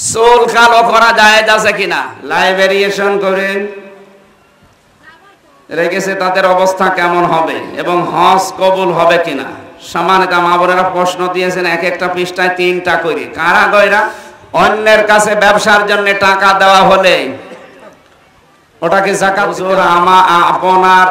চুল কালো করা জায়েজ আছে কিনা, লাইভেরিয়েশন করে রেখেছে, তাদের অবস্থা কেমন হবে এবং হজ কবুল হবে কিনা। সম্মানিত মা বোনেরা প্রশ্ন দিয়েছেন, এক একটা পৃষ্ঠায় 3টা করে। কারা গয়রা? অন্যের কাছে ব্যবসার জন্য টাকা দেওয়া হলে ওটাকে যাকাত। আপনার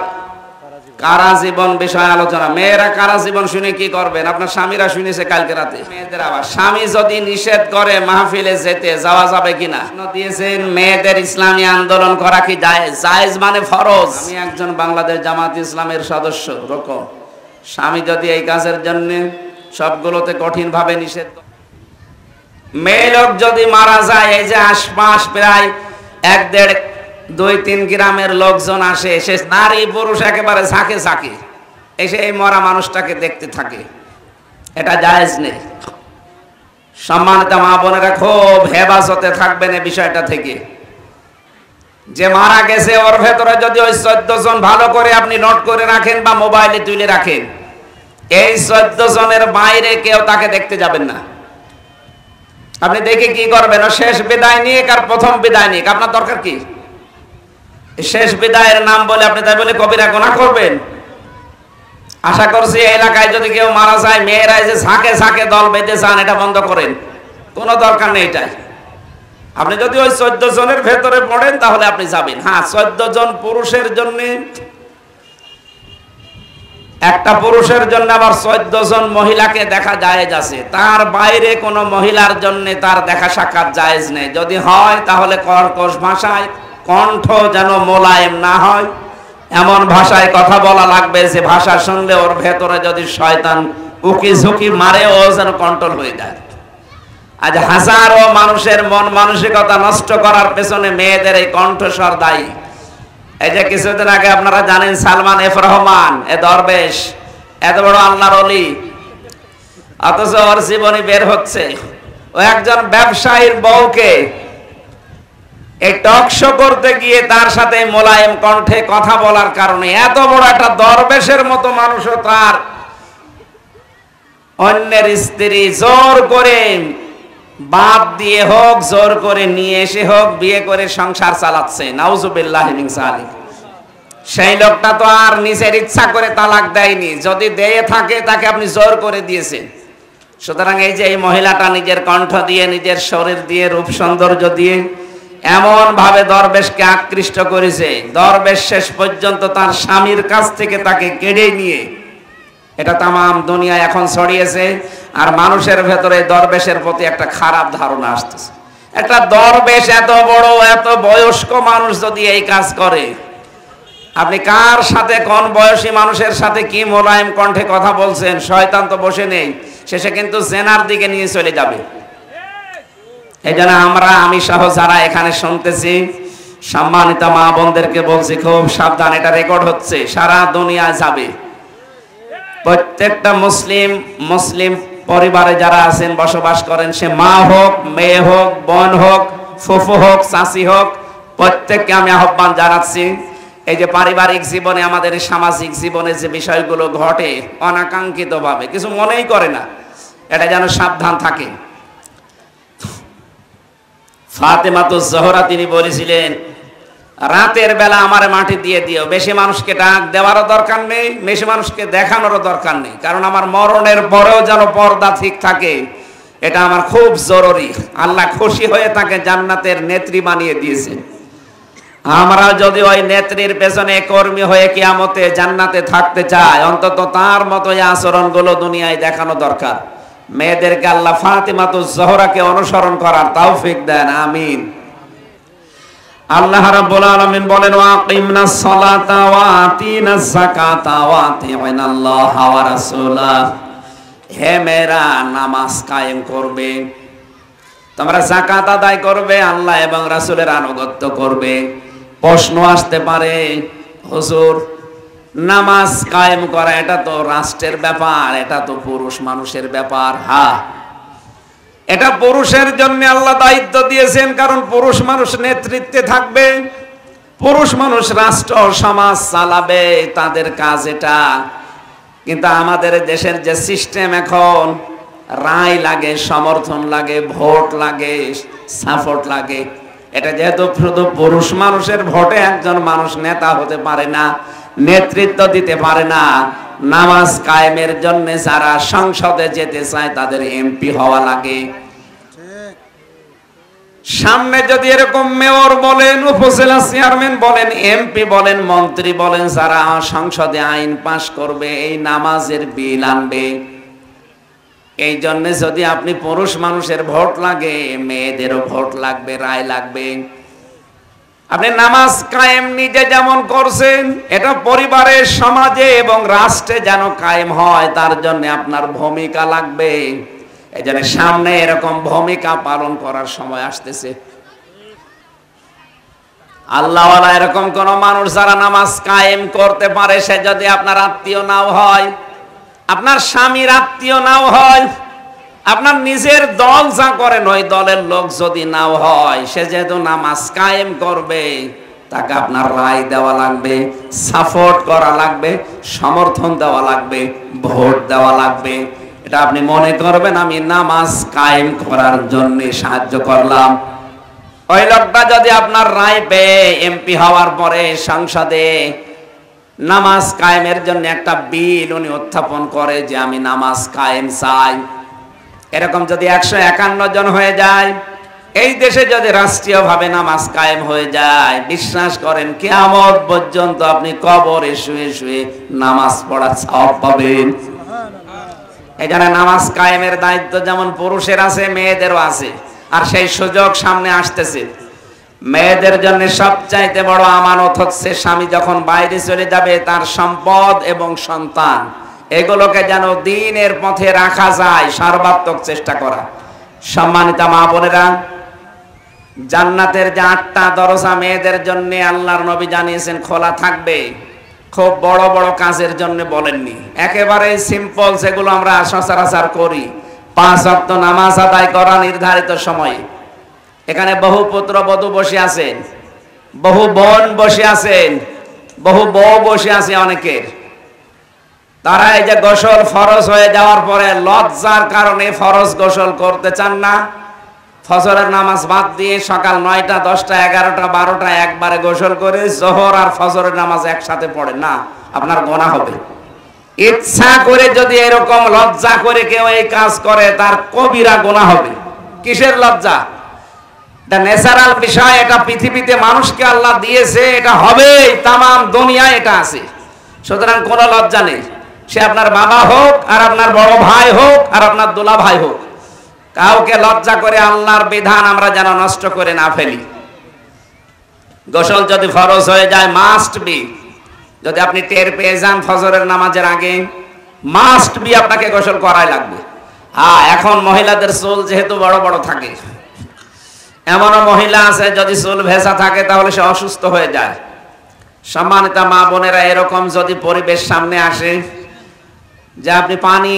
কারা জীবন বিষয়ে আলোচনা। মেয়েরা কারা জীবন শুনে কি করবেন? আপনার স্বামীরা শুনেছে কালকে রাতে। মেয়েদের আবার স্বামী যদি নিষেধ করে মাহফিলে যেতে, যাওয়া যাবে কিনা দিয়েছেন। মেয়েদের ইসলামী আন্দোলন করা কি জায়েজ? জায়েজ মানে ফরজ। আমি একজন বাংলাদেশ জামাত ইসলামের সদস্য। রকম স্বামী যদি এই কাজের জন্য সবগুলোতে কঠিন ভাবে নিষেধ। মেয়ে লোক যদি মারা যায়, এই যে আশপাশ প্রায় 1, 1.5, 2-3 গ্রামের লোকজন আসে, সে নারী পুরুষ একেবারে ঝাঁকে ঝাঁকে এসে এই মরা মানুষটাকে দেখতে থাকে, এটা জায়েজ নেই। সম্মানিত মা বোনেরা খুব হেফাজতে থাকবেন এই বিষয়টা থেকে। যে মারা গেছে ওর ভেতরে যদি ওই 14 জন ভালো করে আপনি নোট করে রাখেন বা মোবাইলে তুলে রাখেন, এই 14 জনের বাইরে কেউ তাকে দেখতে যাবেন না। আপনি দেখে কি করবেন? শেষ বিদায় নিয়ে আর প্রথম বিদায় নিয়ে আপনার দরকার কি? শেষ বিদায়ের নাম বলে আপনি তাই বলে কবিরা গুনাহ করবেন? আশা করছি এই এলাকায় যদি কেউ মারা যায়, মেয়েরা যে ঝাঁকে ঝাঁকে দল বেঁধে যান, এটা বন্ধ করেন। কোনো দরকার নেই এটাই। আপনি যদি ওই 14 জনের ভেতরে পড়েন তাহলে আপনি যাবেন। হ্যাঁ, 14 জন পুরুষের জন্য, একটা পুরুষের জন্য আবার 14 জন মহিলাকে দেখা জায়েজ আছে। তার বাইরে কোনো মহিলার জন্য তার দেখা সাক্ষাৎ জায়েজ নেই। যদি হয় তাহলে কর্কশ ভাষায়, কণ্ঠ যেন মোলায়েম না হয় এমন ভাষায় কথা বলা লাগবে, যে ভাষা শুনলে ওর ভেতরে যদি শয়তান উকি ঝুঁকি মারে, ও যেন কন্ট্রোল হয়ে যায়। আজ হাজারো মানুষের মন মানসিকতা নষ্ট করার পেছনে মেয়েদের এই কণ্ঠস্বর দায়ী। এই যে কিছুদিন আগে আপনারা জানেন, সালমান এফ রহমান, এ দরবেশ, এত বড় আল্লাহর ওলি, অথচ ওর জীবনী বের হচ্ছে। ও একজন ব্যবসায়ীর বউকে এই টক শো করতে গিয়ে তার সাথে মোলায়েম কণ্ঠে কথা বলার কারণে, এত বড় একটা দরবেশের মতো মানুষও তার অন্যের স্ত্রী জোর করে বাদ দিয়ে হোক, জোর করে নিয়ে এসে হোক, বিয়ে করে সংসার চালাচ্ছে। নাউজুবিল্লাহি মিন যালিক। সেই লোকটা তো আর নিজের ইচ্ছা করে তালাক দেয়নি, যদি দিয়ে থাকে তাকে আপনি জোর করে দিয়েছেন। সুতরাং এই যে এই মহিলাটা নিজের কণ্ঠ দিয়ে, নিজের শরীর দিয়ে, রূপ সৌন্দর্য দিয়ে এমন ভাবে দরবেশকে আকৃষ্ট করেছে, দরবেশ শেষ পর্যন্ত তার স্বামীর কাছ থেকে তাকে কেড়ে নিয়ে, এটা তামাম দুনিয়ায় এখন ছড়িয়েছে। আর মানুষের ভেতরে দরবেশের প্রতি একটা খারাপ ধারণা আসতেছে। একটা দরবেশ এত বড়, এত বয়স্ক মানুষ যদি এই কাজ করে, আপনি কার সাথে, কোন বয়সী মানুষের সাথে কি মোলায়েম কণ্ঠে কথা বলছেন? শয়তান তো বসে নেই, শেষে কিন্তু জেনার দিকে নিয়ে চলে যাবে। এই জন্য আমি সহ যারা এখানে শুনতেছি, সম্মানিত মা বোনদেরকে বলছি, খুব সাবধান, এটা রেকর্ড হচ্ছে, সারা দুনিয়ায় যাবে। প্রত্যেকটা মুসলিম পরিবারে যারা আছেন, বসবাস করেন, সে মা হোক, মেয়ে হোক, বোন হোক, ফুফু হোক, চাচি হোক, প্রত্যেককে আমি আহ্বান জানাচ্ছি, এই যে পারিবারিক জীবনে, আমাদের সামাজিক জীবনে যে বিষয়গুলো ঘটে অনাকাঙ্ক্ষিত ভাবে, কিছু মনেই করে না, এটা যেন সাবধান থাকে। ফাতেমাতুজ জোহরা তিনি বলেছিলেন, রাতের বেলা আমারে মাটি দিয়ে দিও। বেশি মানুষকে ডাক দেওয়ারও দরকার নেই, বেশি মানুষকে দেখানোরও দরকার নেই, কারণ আমার মরণের পরেও যেন পর্দা ঠিক থাকে, এটা আমার খুব জরুরি। আল্লাহ খুশি হয়ে তাকে জান্নাতের নেত্রী বানিয়ে দিয়েছে। আমরা যদি ওই নেত্রীর পেছনে কর্মী হয়ে কিয়ামতে জান্নাতে থাকতে চাই, অন্তত তার মতো এই আচরণগুলো দুনিয়ায় দেখানো দরকার। মেয়েদেরকে আল্লাহ ফাতেমাতুজ জোহরাকে অনুসরণ করার তৌফিক দেন, আমিন। আল্লাহ রাব্বুল আলামিন বলেন, ওয়াকিমনাস সালাতা ওয়া আতিনাজ যাকাতা ওয়া আতিউনাল্লাহা ওয়া রাসূলাহ। হে মেয়েরা, নামাজ কায়েম করবে, তোমরা যাকাত আদায় করবে, আল্লাহ এবং রাসূলের আনুগত্য করবে। প্রশ্ন আসতে পারে, হুজুর, নামাজ কায়েম করা এটা তো রাষ্ট্রের ব্যাপার, এটা তো পুরুষ মানুষের ব্যাপার। হ্যাঁ, এটা পুরুষের জন্য আল্লাহ দায়িত্ব দিয়েছেন, কারণ পুরুষ মানুষ নেতৃত্বে থাকবে, পুরুষ মানুষ রাষ্ট্র সমাজ চালাবে, তাদের কাজ এটা। কিন্তু আমাদের দেশের যে সিস্টেম এখন, রায় লাগে, সমর্থন লাগে, ভোট লাগে, সাপোর্ট লাগে। এটা যেহেতু শুধু পুরুষ মানুষের ভোটে একজন মানুষ নেতা হতে পারে না, নেতৃত্ব দিতে পারে না, নামাজ কায়েমের জন্য যারা সংসদে যেতে চায় তাদের এমপি হওয়া লাগে। সামনে যদি এরকম মেয়র বলেন, উপজেলা চেয়ারম্যান বলেন, এমপি বলেন, মন্ত্রী বলেন, যারা সংসদে আইন পাশ করবে, এই নামাজের বিল আনবে, এই জন্য যদি আপনি পুরুষ মানুষের ভোট লাগে, মেয়েদেরও ভোট লাগবে, রায় লাগবে। আপনি নামাজ কায়েম নিজে যেমন করছেন, এটা পরিবারে, সমাজে এবং রাষ্ট্রে যেন কায়েম হয়, তার জন্য আপনার ভূমিকা লাগবে। এই জন্য সামনে এরকম ভূমিকা পালন করার সময় আসতেছে। আল্লাহওয়ালা এরকম কোন মানুষ যারা নামাজ কায়েম করতে পারে, সে যদি আপনার আত্মীয় নাও হয়, আপনার স্বামীর আত্মীয় নাও হয়, আপনার নিজের দল যা করেন ওই দলের লোক যদি নাও হয়, সে যেহেতু নামাজ কায়েম করবে, তাকে আপনার রায় দেওয়া লাগবে, সাপোর্ট করা লাগবে, সমর্থন দেওয়া লাগবে, ভোট দেওয়া লাগবে। এটা আপনি মনে করবেন আমি নামাজ কায়েম করার জন্য সাহায্য করলাম। ওই লোকটা যদি আপনার রায় পেয়ে এমপি হওয়ার পরে সংসদে নামাজ কায়েমের জন্য একটা বিল উনি উত্থাপন করে যে আমি নামাজ কায়েম চাই, এরকম যদি 151 জন হয়ে যায়, এই দেশে যদি রাষ্ট্রীয়ভাবে নামাজ কায়েম হয়ে যায়, বিশ্বাস করেন কিয়ামত পর্যন্ত আপনি কবরে শুয়ে শুয়ে নামাজ পড়ার সওয়াব পাবেন। এখানে নামাজ কায়েমের দায়িত্ব যেমন পুরুষের আছে, মেয়েদেরও আছে। আর সেই সুযোগ সামনে আসতেছে। মেয়েদের জন্য সবচাইতে বড় আমানত হচ্ছে স্বামী যখন বাইরে চলে যাবে, তার সম্পদ এবং সন্তান এগুলোকে যেন দ্বীনের পথে রাখা যায়, সর্বাত্মক চেষ্টা করা। সম্মানিতা মা বোনেরা, জান্নাতের যে 8টা দরজা মেয়েদের জন্য আল্লাহর নবী জানিয়েছেন খোলা থাকবে। খুব বড় বড় কাজের জন্য বলেননি, একেবারে সিম্পল যেগুলো আমরা সচরাচর করি। 5 ওয়াক্ত নামাজ আদায় করা নির্ধারিত সময়ে। এখানে বহু পুত্র বধূ বসে আছেন, বহু বোন বসে আছেন, বহু বউ বসে আছে অনেকের। তারা এই যে গোসল ফরজ হয়ে যাওয়ার পরে লজ্জার কারণে ফরজ গোসল করতে চান না, ফজরের নামাজ বাদ দিয়ে সকাল 9টা, 10টা, 11টা, 12টা একবারে গোসল করে জোহর আর ফজরের নামাজ একসাথে পড়ে না, আপনার গুনাহ হবে। ইচ্ছা করে যদি এরকম লজ্জা করে কেউ এই কাজ করে, তার কবিরা গুনাহ হবে। কিসের লজ্জা? এটা ন্যাচারাল বিষয়, এটা পৃথিবীতে মানুষকে আল্লাহ দিয়েছে, এটা হবেই, তাম দুনিয়ায় এটা আছে। সুতরাং কোনো লজ্জা নেই। সে আপনার বাবা হোক, আর আপনার বড় ভাই হোক, আর আপনার দুলা ভাই হোক, কাউকে লজ্জা করে আল্লাহর বিধান আমরা যেন নষ্ট করে না ফেলি। গোসল যদি ফরজ হয়ে যায়, মাস্ট বি, যদি আপনি টের পেয়ে যান ফজরের নামাজের আগে, মাস্ট বি আপনাকে গোসল করাই লাগবে। হ্যাঁ, এখন মহিলাদের চুল যেহেতু বড় বড় থাকে, এমনও মহিলা আছে যদি চুল ভেজা থাকে তাহলে সে অসুস্থ হয়ে যায়। সম্মানিতা মা বোনেরা, এরকম যদি পরিবেশ সামনে আসে যে আপনি পানি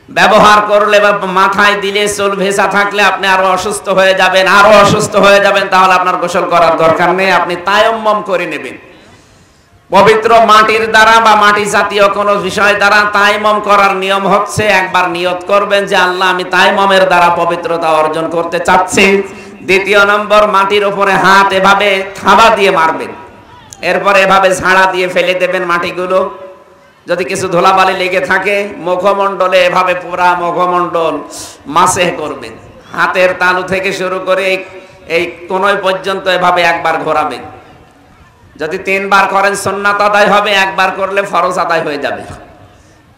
ব্যবহার করলে বা মাথায় দিলে চুল ভেজা থাকলে আপনি আরো অসুস্থ হয়ে যাবেন, আরো অসুস্থ হয়ে যাবেন, তাহলে আপনার গোসল করার দরকার নেই, আপনি তায়াম্মুম করে নেবেন। পবিত্র মাটির দ্বারা বা মাটি জাতীয় কোনো বিষয় দ্বারা তায়াম্মুম করার নিয়ম হচ্ছে, একবার নিয়ত করবেন যে আল্লাহ আমি তায়াম্মুমের দ্বারা পবিত্রতা অর্জন করতে চাচ্ছি। দ্বিতীয় নম্বর, মাটির উপরে হাত এভাবে থাবা দিয়ে মারবেন, এরপরে এভাবে ঝাড়া দিয়ে ফেলে দেবেন মাটিগুলো। যদি কিছু ধুলাবালি লেগে থাকে মুখমণ্ডলে এভাবে পুরা মুখমণ্ডল মাসেহ করবেন, হাতের তালু থেকে শুরু করে এই কোনই পর্যন্ত এভাবে একবার ঘোরাবেন। যদি 3 বার করেন সুন্নাত আদায় হবে, একবার করলে ফরজ আদায় হয়ে যাবে।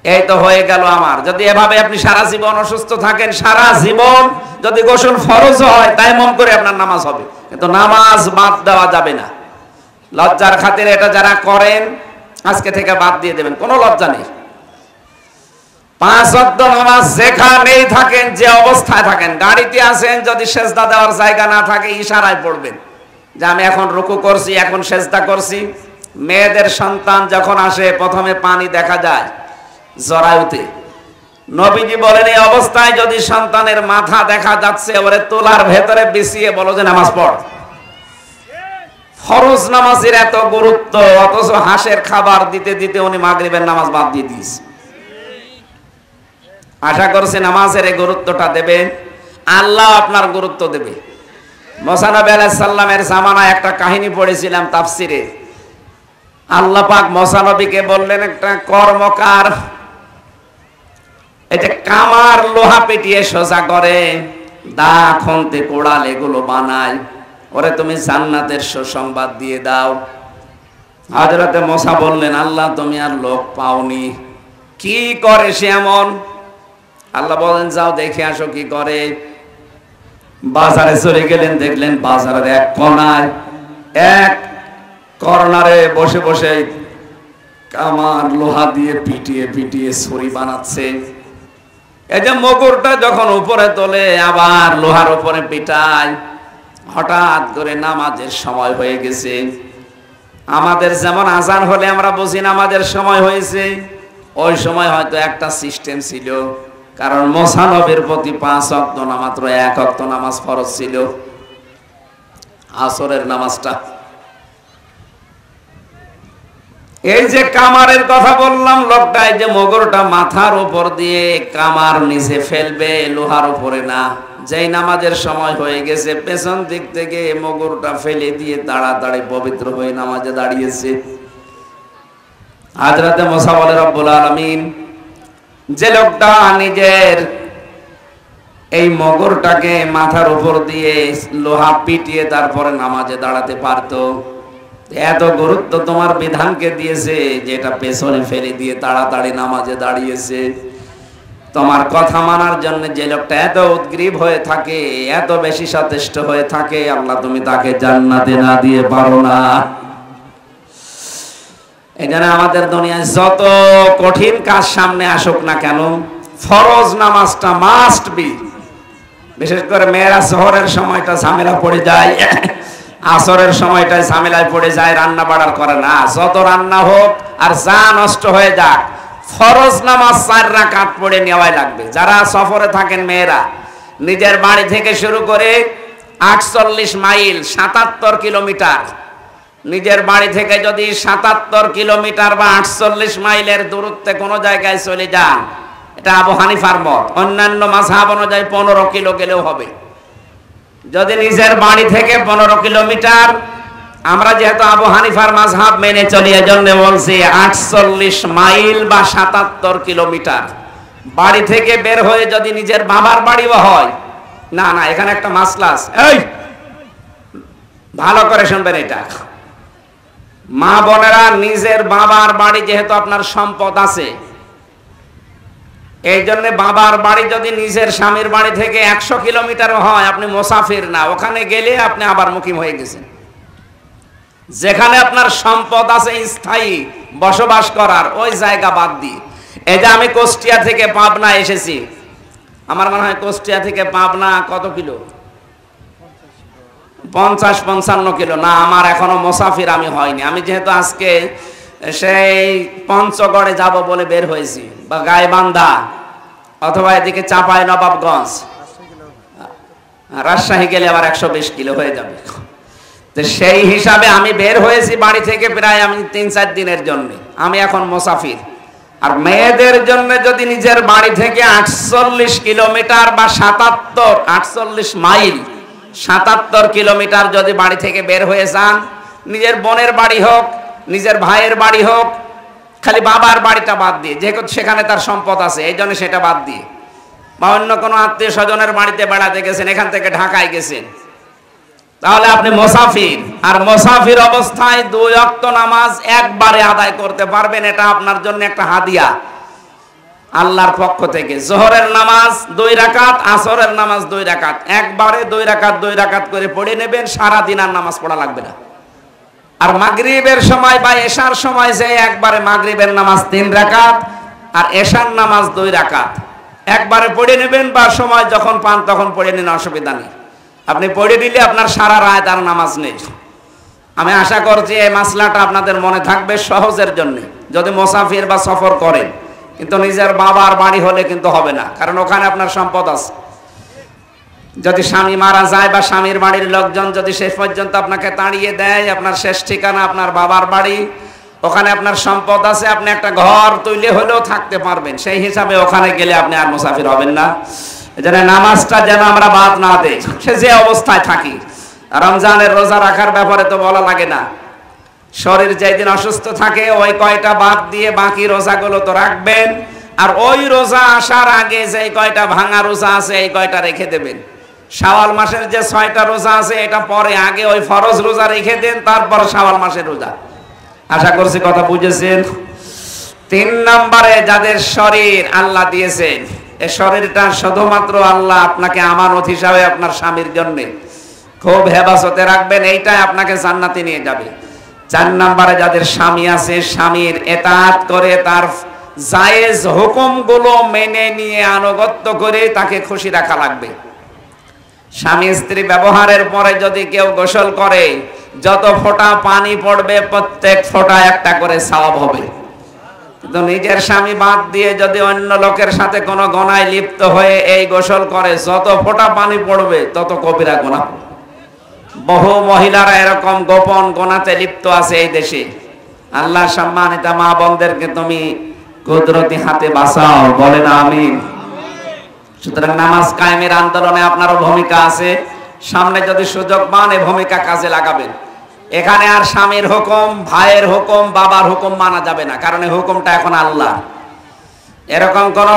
এই তো হয়ে গেল আমার। যদি এভাবে আপনি সারা জীবন অসুস্থ থাকেন, সারা জীবন যদি গোসল ফরজ হয়, তায়াম্মুম করে আপনার নামাজ হবে, কিন্তু নামাজ বাদ দেওয়া যাবে না। লজ্জার খাতিরে এটা যারা করেন আজকে থেকে বাদ দিয়ে দেবেন, কোনো লজ্জা নেই। 5 ওয়াক্ত নামাজ যেখানেই থাকেন, যে অবস্থায় থাকেন, গাড়িতে আছেন, যদি সেজদা দেওয়ার জায়গা না থাকে ইশারায় পড়বেন যে আমি এখন রুকু করছি, এখন সেজদা করছি। মেয়েদের সন্তান যখন আসে প্রথমে পানি দেখা যায় জরায়ুতে। নবীজি বলেন এই অবস্থায় যদি সন্তানের মাথা দেখা যাচ্ছে, ওরে তোলার ভেতরে বিছিয়ে বলো যে নামাজ পড়। ফরজ নামাজের এত গুরুত্ব, অথচ হাঁসের খাবার দিতে দিতে উনি মাগরিবের নামাজ বাদ দিয়ে দিয়েছে। আশা করছি নামাজের এই গুরুত্বটা দেবেন, আল্লাহ আপনার গুরুত্ব দেবে। মুসা নবী আলাইহিস সালামের জামানায় একটা কাহিনী পড়েছিলাম তাফসিরে। আল্লাহ পাক মুসা নবীকে বললেন, একটা কর্মকার এই যে কামার লোহা পেটিয়ে সোজা করে, দা খন্তে কোড়াল এগুলো বানায়, ওরে তুমি জান্নাতের সুসংবাদ দিয়ে দাও। হযরতে মুসা বললেন, আল্লাহ তুমি আর লোক পাওনি, কি করে সে এমন? আল্লাহ বলেন, যাও দেখে আসো কি করে। বাজারে চলে গেলেন, দেখলেন বাজারের এক কোণায় এক কর্নারে বসে বসে কামার লোহা দিয়ে পিটিয়ে পিটিয়ে ছুরি বানাচ্ছে। এই যে মগরটা যখন উপরে তোলে আবার লোহার উপরে পিটায়। হঠাৎ করে নামাজের সময় হয়ে গেছে। আমাদের যেমন আজান হলে আমরা বুঝি নামাজের সময় হয়েছে, ওই সময় হয়তো একটা সিস্টেম ছিল, কারণ মুসা নবীর প্রতি 5 ওয়াক্ত না মাত্র 1 ওয়াক্ত নামাজ ফরজ ছিল, আসরের নামাজটা। এই যে কামারের কথা বললাম, লোকটা এই যে মগরটা মাথার উপর দিয়ে কামার নিচে ফেলবে, লোহার উপরে না। যেই নামাজের সময় হয়ে গেছে, পেছন দিক থেকে মগরটা ফেলে দিয়ে তাড়াতাড়ি পবিত্র হয়ে নামাজে দাঁড়িয়েছে। হযরতে মুসা বলে, রব্বুল আলামিন, যে লোকটা নিজের এই মগরটাকে মাথার উপর দিয়ে লোহা পিটিয়ে তারপরে নামাজে দাঁড়াতে পারতো, এত গুরুত্ব তোমার বিধানকে দিয়েছে যে এটা পেছনে ফেলে দিয়ে তাড়াতাড়ি নামাজে দাঁড়িয়েছে। তোমার কথা মানার জন্য যে লোকটা এত উদ্গ্রীব হয়ে থাকে, এত বেশি সচেষ্ট হয়ে থাকে, আল্লাহ তুমি তাকে জান্নাতে না দিয়ে পারো না। এখানে আমাদের দুনিয়ায় যত কঠিন কাজ সামনে আসুক না কেন, ফরজ নামাজটা মাস্ট বি। বিশেষ করে মেয়েরা শহরের সময়টা ঝামেলা পড়ে যায়, আসরের সময়টায় ঝামেলায় পড়ে যায়, রান্না বাড়ার করে না। যত রান্না হোক আর যা নষ্ট হয়ে যাক, ফরজ নামাজ 4 রাকাত পড়ে নেওয়াই লাগবে। যারা সফরে থাকেন মেয়েরা, নিজের বাড়ি থেকে শুরু করে 48 মাইল 77 কিলোমিটার, নিজের বাড়ি থেকে যদি 77 কিলোমিটার বা 48 মাইলের দূরত্বে কোনো জায়গায় চলে যান, এটা আবু হানিফার মত। অন্যান্য মাযহাব অনুযায়ী 15 কিলো গেলেও হবে। যদি নিজের বাড়ি থেকে 15 কিলোমিটার, আমরা যেহেতু আবু হানিফার মাযহাব মেনে চলি, এজন্য বলছি 48 মাইল বা 77 কিলোমিটার বাড়ি থেকে বের হয়ে যদি নিজের বাবার বাড়িও হয়, না না, এখানে একটা মাসলা আছে, এই ভালো করে শুনবেন। এটা মা বোনেরা, নিজের বাবার বাড়ি যেহেতু আপনার সম্পদ আছে, এই জন্য বাবার বাড়ি যদি নিজের স্বামীর বাড়ি থেকে 100 কিলোমিটার হয়, আপনি মুসাফির না, ওখানে গেলে আপনি আবার মুকিম হয়ে গেছেন। যেখানে আপনার সম্পদ আছে স্থায়ী বসবাস করার, ওই জায়গা বাদ দিয়ে। এই যে আমি কুষ্টিয়া থেকে পাবনা এসেছি, আমার মনে হয় কুষ্টিয়া থেকে পাবনা কত কিলো, 50-55 কিলো না। আমার এখনো মুসাফির আমি হয়নি। আমি যেহেতু আজকে সেই পঞ্চগড়ে যাব বলে বের হয়েছি, বা গাইবান্ধা অথবা এদিকে চাপাই নবাবগঞ্জ, রাজশাহী গেলে আবার 120 কিলো হয়ে যাবে। তো সেই হিসাবে আমি বের হয়েছি বাড়ি থেকে প্রায় আমি 3-4 দিনের জন্য। আমি এখন মুসাফির। আর মেয়েদের জন্য যদি নিজের বাড়ি থেকে 48 কিলোমিটার বা 48 মাইল 77 কিলোমিটার যদি বাড়ি থেকে বের হয়ে যান, নিজের বোনের বাড়ি হোক, নিজের ভাইয়ের বাড়ি হোক, খালি বাবার বাড়িটা বাদ দিয়ে, যেহেতু সেখানে তার সম্পদ আছে এই জন্য সেটা বাদ দিয়ে, বা অন্য কোনো আত্মীয় স্বজনের বাড়িতে বেড়াতে গেছেন, এখান থেকে ঢাকায় গেছেন, তাহলে আপনি মুসাফির। আর মুসাফির অবস্থায় 2 ওয়াক্ত নামাজ একবারে আদায় করতে পারবেন। এটা আপনার জন্য একটা হাদিয়া আল্লাহর পক্ষ থেকে। যোহরের নামাজ 2 রাকাত, আসরের নামাজ 2 রাকাত, একবারে 2 রাকাত করে পড়ে নেবেন, সারা দিন আর নামাজ পড়া লাগবে না। আর মাগরিবের সময় বা এশার সময় যে একবারে মাগরিবের নামাজ 3 রাকাত আর এশার নামাজ 2 রাকাত একবারে পড়ে নেবেন, বা সময় যখন পান তখন পড়ে নিন, অসুবিধা নেই। আপনি পড়ে দিলে আপনার সারা রাত আর নামাজ নেই। আমি আশা করছি এই মাসলাটা আপনাদের মনে থাকবে সহজের জন্য, যদি মুসাফির বা সফর করেন। কিন্তু নিজের বাবার বাড়ি হলে কিন্তু হবে না, কারণ ওখানে আপনার সম্পদ আছে। যদি স্বামী মারা যায় বা স্বামীর বাড়ির লোকজন যদি শেষ পর্যন্ত আপনাকে তাড়িয়ে দেয়, আপনার শেষ ঠিকানা আপনার বাবার বাড়ি, ওখানে আপনার সম্পদ আছে, আপনি একটা ঘর তৈরি হলেও থাকতে পারবেন, সেই হিসাবে ওখানে গেলে আপনি আর মুসাফির হবেন না। এজন্য নামাজটা যেন আমরা বাদ না দেই, সে যে অবস্থায় থাকি। রমজানের রোজা রাখার ব্যাপারে তো বলা লাগে না, শরীর যেদিন অসুস্থ থাকে ওই কয়টা বাদ দিয়ে বাকি রোজাগুলো তো রাখবেন, আর ওই রোজা আসার আগে যে কয়টা ভাঙা রোজা আছে এই কয়টা রেখে দেবেন। শাওয়াল মাসের যে 6টা রোজা আছে এটা পরে, আগে ওই ফরজ রোজা রেখে দেন, তারপর শাওয়াল মাসের রোজা। আশা করছি কথা বুঝেছেন। 3 নম্বরে যাদের শরীর আল্লাহ দিয়েছেন, এই শরীরটা শুধুমাত্র আল্লাহ আপনাকে আমানত হিসাবে আপনার স্বামীর জন্য খুব হেফাজতে রাখবেন, এইটাই আপনাকে জান্নাতে নিয়ে যাবে। 4 নম্বরে যাদের স্বামী আছে, স্বামীর এতাআত করে তার জায়েজ হুকুমগুলো মেনে নিয়ে আনুগত্য করে তাকে খুশি রাখা লাগবে। স্বামী স্ত্রী ব্যবহারের পরে যদি কেউ গোসল করে, যত ফোঁটা পানি পড়বে প্রত্যেক ফোঁটা একটা করে সওয়াব হবে। কিন্তু নিজের স্বামী বাদ দিয়ে যদি অন্য লোকের সাথে কোনো গুনাহে লিপ্ত হয়ে এই গোসল করে, যত ফোঁটা পানি পড়বে তত কবিরা গুনাহ। বহু মহিলারা এরকম গোপন গুনাহতে লিপ্ত আছে এই দেশে। আল্লাহ সম্মানিত মা বোনদেরকে তুমি কুদরতি হাতে বাঁচাও, বলেন আমিন। সুতরাং নামাজ কায়েমের আন্দোলনে আপনারও ভূমিকা আছে, সামনে যদি সুযোগ পান এই ভূমিকা কাজে লাগাবেন। এখানে আর স্বামীর হুকুম, ভাইয়ের হুকুম, বাবার হুকুম মানা যাবে না, কারণ এই হুকুমটা এখন আল্লাহ। এরকম কোন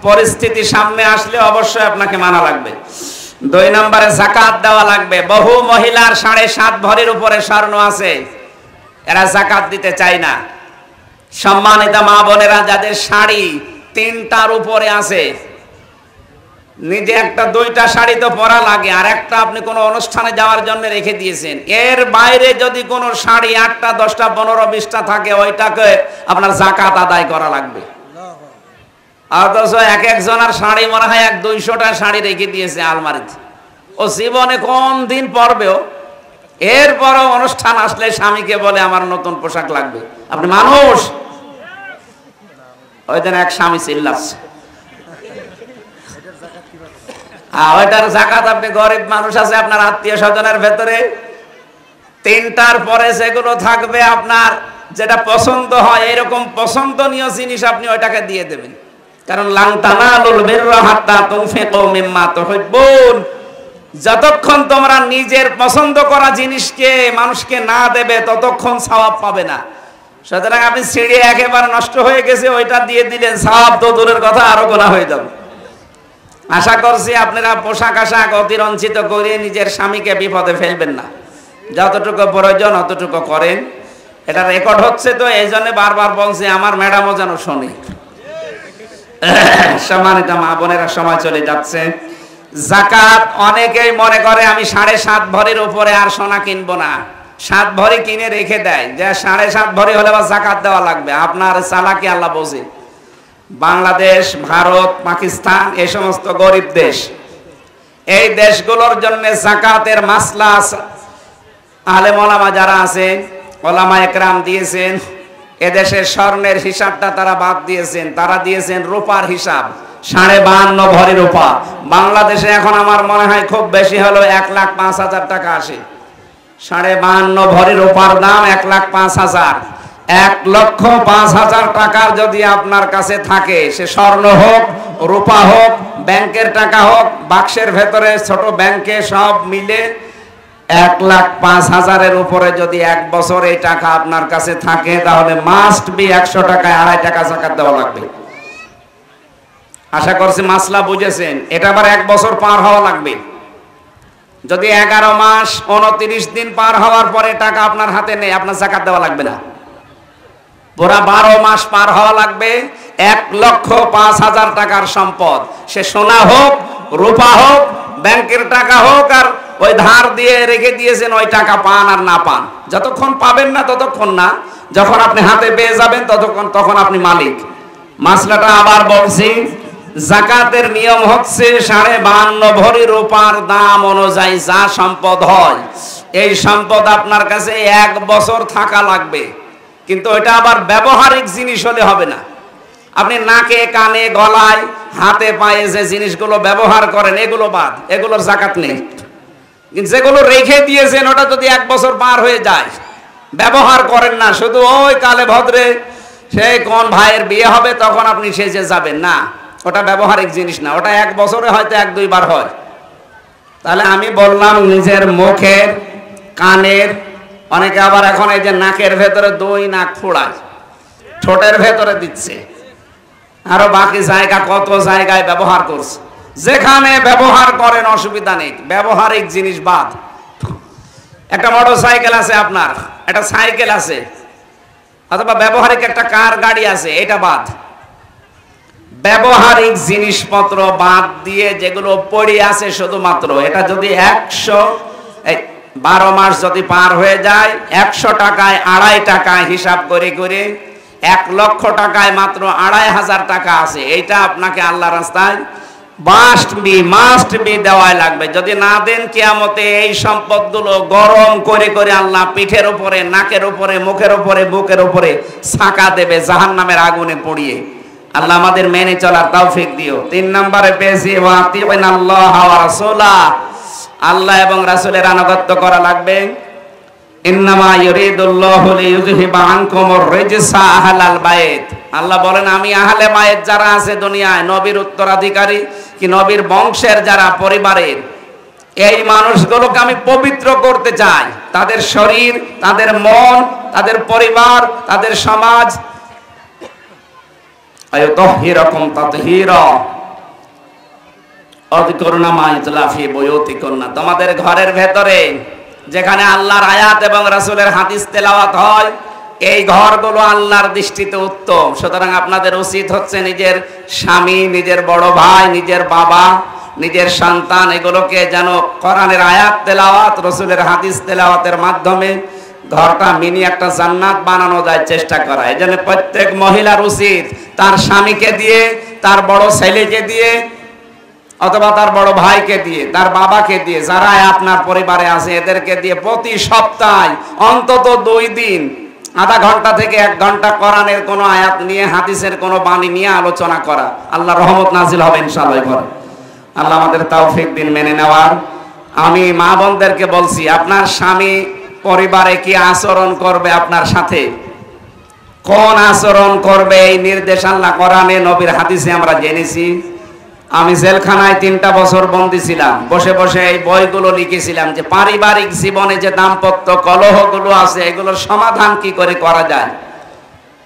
পরিস্থিতি সামনে আসলে অবশ্যই আপনাকে মানা লাগবে। 2 নম্বরে যাকাত দেওয়া লাগবে। বহু মহিলার 7.5 ভরির উপরে স্বর্ণ আছে, এরা যাকাত দিতে চায় না। সম্মানিত মা বোনেরা, যাদের শাড়ি 3টার উপরে আছে, নিজে একটা 2টা শাড়ি তো পরা লাগে, আর একটা আপনি কোনো অনুষ্ঠানে যাওয়ার জন্য রেখে দিয়েছেন, এর বাইরে যদি কোনো শাড়ি 8টা 10টা 15 20টা থাকে, ওইটাকে আপনার যাকাত আদায় করা লাগবে। অথচ এক একজনের শাড়ি মনে হয় 100-200টা শাড়ি রেখে দিয়েছে আলমারিতে, ও জীবনে কোন দিন পরবেও, এরপরও অনুষ্ঠান আসলে স্বামীকে বলে আমার নতুন পোশাক লাগবে। আপনি মানুষ? ওই দিন এক স্বামী চিল্লাচ্ছে, ওইটার যাকাত আপনি গরিব মানুষ আছে আপনার আত্মীয় স্বজনের ভেতরে, 3টার পরে যেগুলো থাকবে আপনার যেটা পছন্দ হয়, এরকম পছন্দনীয় জিনিস আপনি ওইটাকে দিয়ে দেবেন। কারণ লান তানালুল বিররা হাত্তা তুনফিকু মিম্মা তুহিব্বুন, যতক্ষণ তোমরা নিজের পছন্দ করা জিনিসকে মানুষকে না দেবে ততক্ষণ সওয়াব পাবে না। সুতরাং আপনি ছিঁড়ে একেবারে নষ্ট হয়ে গেছে ওইটা দিয়ে দিলেন, সওয়াব তো দূরের কথা আরো গুনাহ হয়ে যাবে। আশা করছি আপনারা পোশাক আশাক অতিরঞ্ছিত করে নিজের স্বামীকে বিপদে ফেলবেন না, যতটুকু প্রয়োজন অতটুকু করেন। এটা রেকর্ড হচ্ছে তো এই জন্য বারবার বলছি, আমার ম্যাডামও যেন শোনে। সম্মানিত মা বোনেরা, সময় চলে যাচ্ছে। যাকাত অনেকেই মনে করে আমি 7.5 ভরির উপরে আর সোনা কিনবো না, 7 ভরি কিনে রেখে দেয়, যে 7.5 ভরি হলে বা যাকাত দেওয়া লাগবে। আপনার চালাকি আল্লাহ বোঝে। বাংলাদেশ, ভারত, পাকিস্তান এই সমস্ত গরিব দেশ, এই দেশগুলোর জন্য যাকাতের মাসলা আলেম ওলামা যারা আছে, ওলামা একরাম দিয়েছেন। এদেশের স্বর্ণের হিসাবটা তারা বাদ দিয়েছেন, তারা দিয়েছেন রূপার হিসাব। 52.5 ভরি রূপা বাংলাদেশে এখন আমার মনে হয় খুব বেশি হলো 1,05,000 টাকা আসে। 52.5 ভরি রূপার দাম 1,05,000। 1,05,000 টাকার যদি আপনার কাছে থাকে, সে স্বর্ণ হোক, রূপা হোক, ব্যাংকের টাকা হোক, বাক্সের ভেতরে ছোট ব্যাংকে সব মিলে 1,05,000-এর উপরে যদি 1 বছর এই টাকা আপনার কাছে থাকে, তাহলে মাস্ট বি 100 টাকায় 2.5 টাকা যাকাত দেওয়া লাগবে। আশা করছি মাসলা বুঝেছেন। এটা আবার 1 বছর পার হওয়া লাগবে। যদি 11 মাস 29 দিন পার হওয়ার পরে টাকা আপনার হাতে নেই, আপনার যাকাত দেওয়া লাগবে না। পুরা 12 মাস পার হওয়া লাগবে। 1,05,000 টাকার সম্পদ, সে সোনা হোক, রূপা হোক, ব্যাংকের টাকা হোক, আর ওই ধার দিয়ে রেখে দিয়েছেন, ওই টাকা পান আর না পান, যতক্ষণ পাবেন না ততক্ষণ না, যখন আপনি হাতে পেয়ে যাবেন তখন আপনি মালিক। মাসলাটা আবার বলছি, যাকাতের নিয়ম হচ্ছে 52.5 ভরি রূপার দাম অনুযায়ী যা সম্পদ হয়, এই সম্পদ আপনার কাছে 1 বছর থাকা লাগবে। কিন্তু এটা আবার ব্যবহারিক জিনিস হলে হবে না। আপনি নাকে, কানে, গলায়, হাতে, পায়ে যে জিনিসগুলো ব্যবহার করেন এগুলো বাদ, এগুলোর যাকাত নেই। কিন্তু যেগুলো রেখে দিয়েছেন ওটা যদি 1 বছর পার হয়ে যায়, ব্যবহার করেন না শুধু ওই কালে ভদ্রে সেই কোন ভাইয়ের বিয়ে হবে তখন আপনি সেজে যাবেন না, ওটা ব্যবহারিক জিনিস না, ওটা এক বছরে হয়তো এক দুইবার হয়। তাহলে আমি বললাম নিজের মুখের, কানের, অনেকে আবার এখন এই যে নাকের ভেতরে দই নাক ফোড়ায়, ঠোঁটের ভেতরে দিচ্ছে, আরো বাকি জায়গা কত জায়গায় ব্যবহার করছে। যেখানে ব্যবহার করেন অসুবিধা নেই, ব্যবহারিক জিনিস বাদ। একটা মোটর সাইকেল আছে আপনার, একটা সাইকেল আছে, অথবা ব্যবহারিক একটা কার গাড়ি আছে, এটা বাদ। ব্যবহারিক জিনিসপত্র বাদ দিয়ে যেগুলো পড়ে আছে শুধুমাত্র, এটা যদি 12 মাস যদি পার হয়ে যায় 100 টাকায় 2.5 টাকা হিসাব করে করে 1 লক্ষ টাকায় মাত্র 2.500 টাকা আছে, এইটা আপনাকে আল্লাহ রাস্তায় মাস্ট বি দেওয়াই লাগবে। যদি না দেন কিয়ামতে এই সম্পদগুলো গরম করে করে আল্লাহ পিঠের উপরে, নাকের উপরে, মুখের উপরে, বুকের উপরে ছাকা দেবে জাহান্নামের আগুনে পড়িয়ে। আল্লাহ আমাদের মেনে চলার তৌফিক দিও। 3 নম্বরে পেয়েছি ওয়াতিউনাল্লাহ ওয়া রাসূলা, আল্লাহ এবং রাসূলের আনুগত্য করা লাগবে। ইন্নামা ইউরিদুল্লাহু লিইউযহিবা আনকুমুর রিজসা আহলাল বাইত, আল্লাহ বলেন আমি আহলে বাইত যারা আছে দুনিয়ায়, নবীর উত্তরাধিকারী কি নবীর বংশের যারা পরিবারের, এই মানুষগুলোকে আমি পবিত্র করতে চাই। তাদের শরীর, তাদের মন, তাদের পরিবার, তাদের সমাজ। আয়াতাহিরাকুম তাতহীরা, আযকুরনা মা ইতলা ফি বুয়ুতিকুন্না, তোমাদের ঘরের ভেতরে যেখানে আল্লাহর আয়াত এবং রাসূলের হাদিস তেলাওয়াত হয়, এই ঘরগুলো আল্লাহর দৃষ্টিতে উত্তম। সুতরাং আপনাদের উচিত হচ্ছে নিজের স্বামী, নিজের বড় ভাই, নিজের বাবা, নিজের সন্তান, এগুলোকে যেন কোরআনের আয়াত তেলাওয়াত, রাসূলের হাদিস তেলাওয়াতের মাধ্যমে ঘরটা মিনি একটা জান্নাত বানানো যায় চেষ্টা করা। এই জন্য প্রত্যেক মহিলার উচিত তার স্বামীকে দিয়ে, তার বড় ছেলেকে দিয়ে, অথবা তার বড় ভাইকে দিয়ে, তার বাবাকে দিয়ে, যারা আপনার পরিবারে আছে এদেরকে দিয়ে প্রতি সপ্তাহে অন্তত 2 দিন আধা ঘন্টা থেকে 1 ঘন্টা কোরআনের কোনো আয়াত নিয়ে, হাদিসের কোনো বাণী নিয়ে আলোচনা করা। আল্লাহ রহমত নাজিল হবে ইনশাআল্লাহ। আল্লাহ আমাদের তৌফিক দিন মেনে নেওয়ার। আমি মা বোনদেরকে বলছি, আপনার স্বামী পরিবারে কি আচরণ করবে আপনার সাথে, কোন আচরণ করবে, এই নির্দেশ আল্লাহ কোরআনে, নবীর হাদিসে আমরা জেনেছি। আমি জেলখানায় 3টা বছর বন্দী ছিলাম, বসে বসে এই বইগুলো লিখেছিলাম যে পারিবারিক জীবনে যে দাম্পত্য কলহগুলো আছে এগুলোর সমাধান কি করে করা যায়।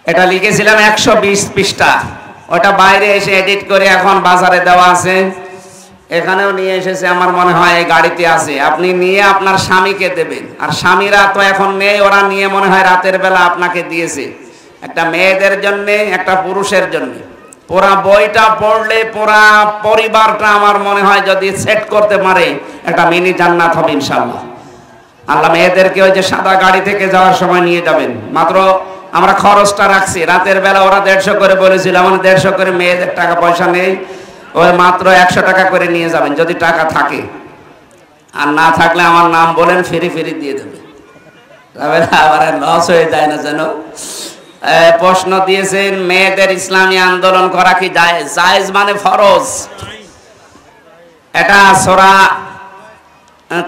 এটা লিখেছিলাম 120 পৃষ্ঠা। ওটা বাইরে এসে এডিট করে এখন বাজারে দেওয়া আছে, এখানেও নিয়ে এসেছে, আমার মনে হয় এই গাড়িতে আছে। আপনি নিয়ে আপনার স্বামীকে দেবেন, আর স্বামীরা তো এখন নেই, ওরা নিয়ে মনে হয় রাতের বেলা আপনাকে দিয়েছে। একটা মেয়েদের জন্য, একটা পুরুষের জন্য। পুরা বইটা পড়লে পুরা পরিবারটা আমার মনে হয় যদি সেট করতে পারে একটা মিনি জান্নাত হবে ইনশাআল্লাহ। আল্লাহ মেয়েদেরকে ওই যে সাদা গাড়ি থেকে যাওয়ার সময় নিয়ে যাবেন, মাত্র আমরা খরচটা রাখছি, রাতের বেলা ওরা 150 করে বলেছিল, আমার 150 করে মেয়েদের টাকা পয়সা নেই, ওই মাত্র 100 টাকা করে নিয়ে যাবেন যদি টাকা থাকে, আর না থাকলে আমার নাম বলেন, ফ্রি দিয়ে দেবে, আবার লস হয়ে যায় না যেন। প্রশ্ন দিয়েছেন মেয়েদের ইসলামী আন্দোলন করা কি জায়েজ? জায়েজ মানে ফরজ। এটা সূরা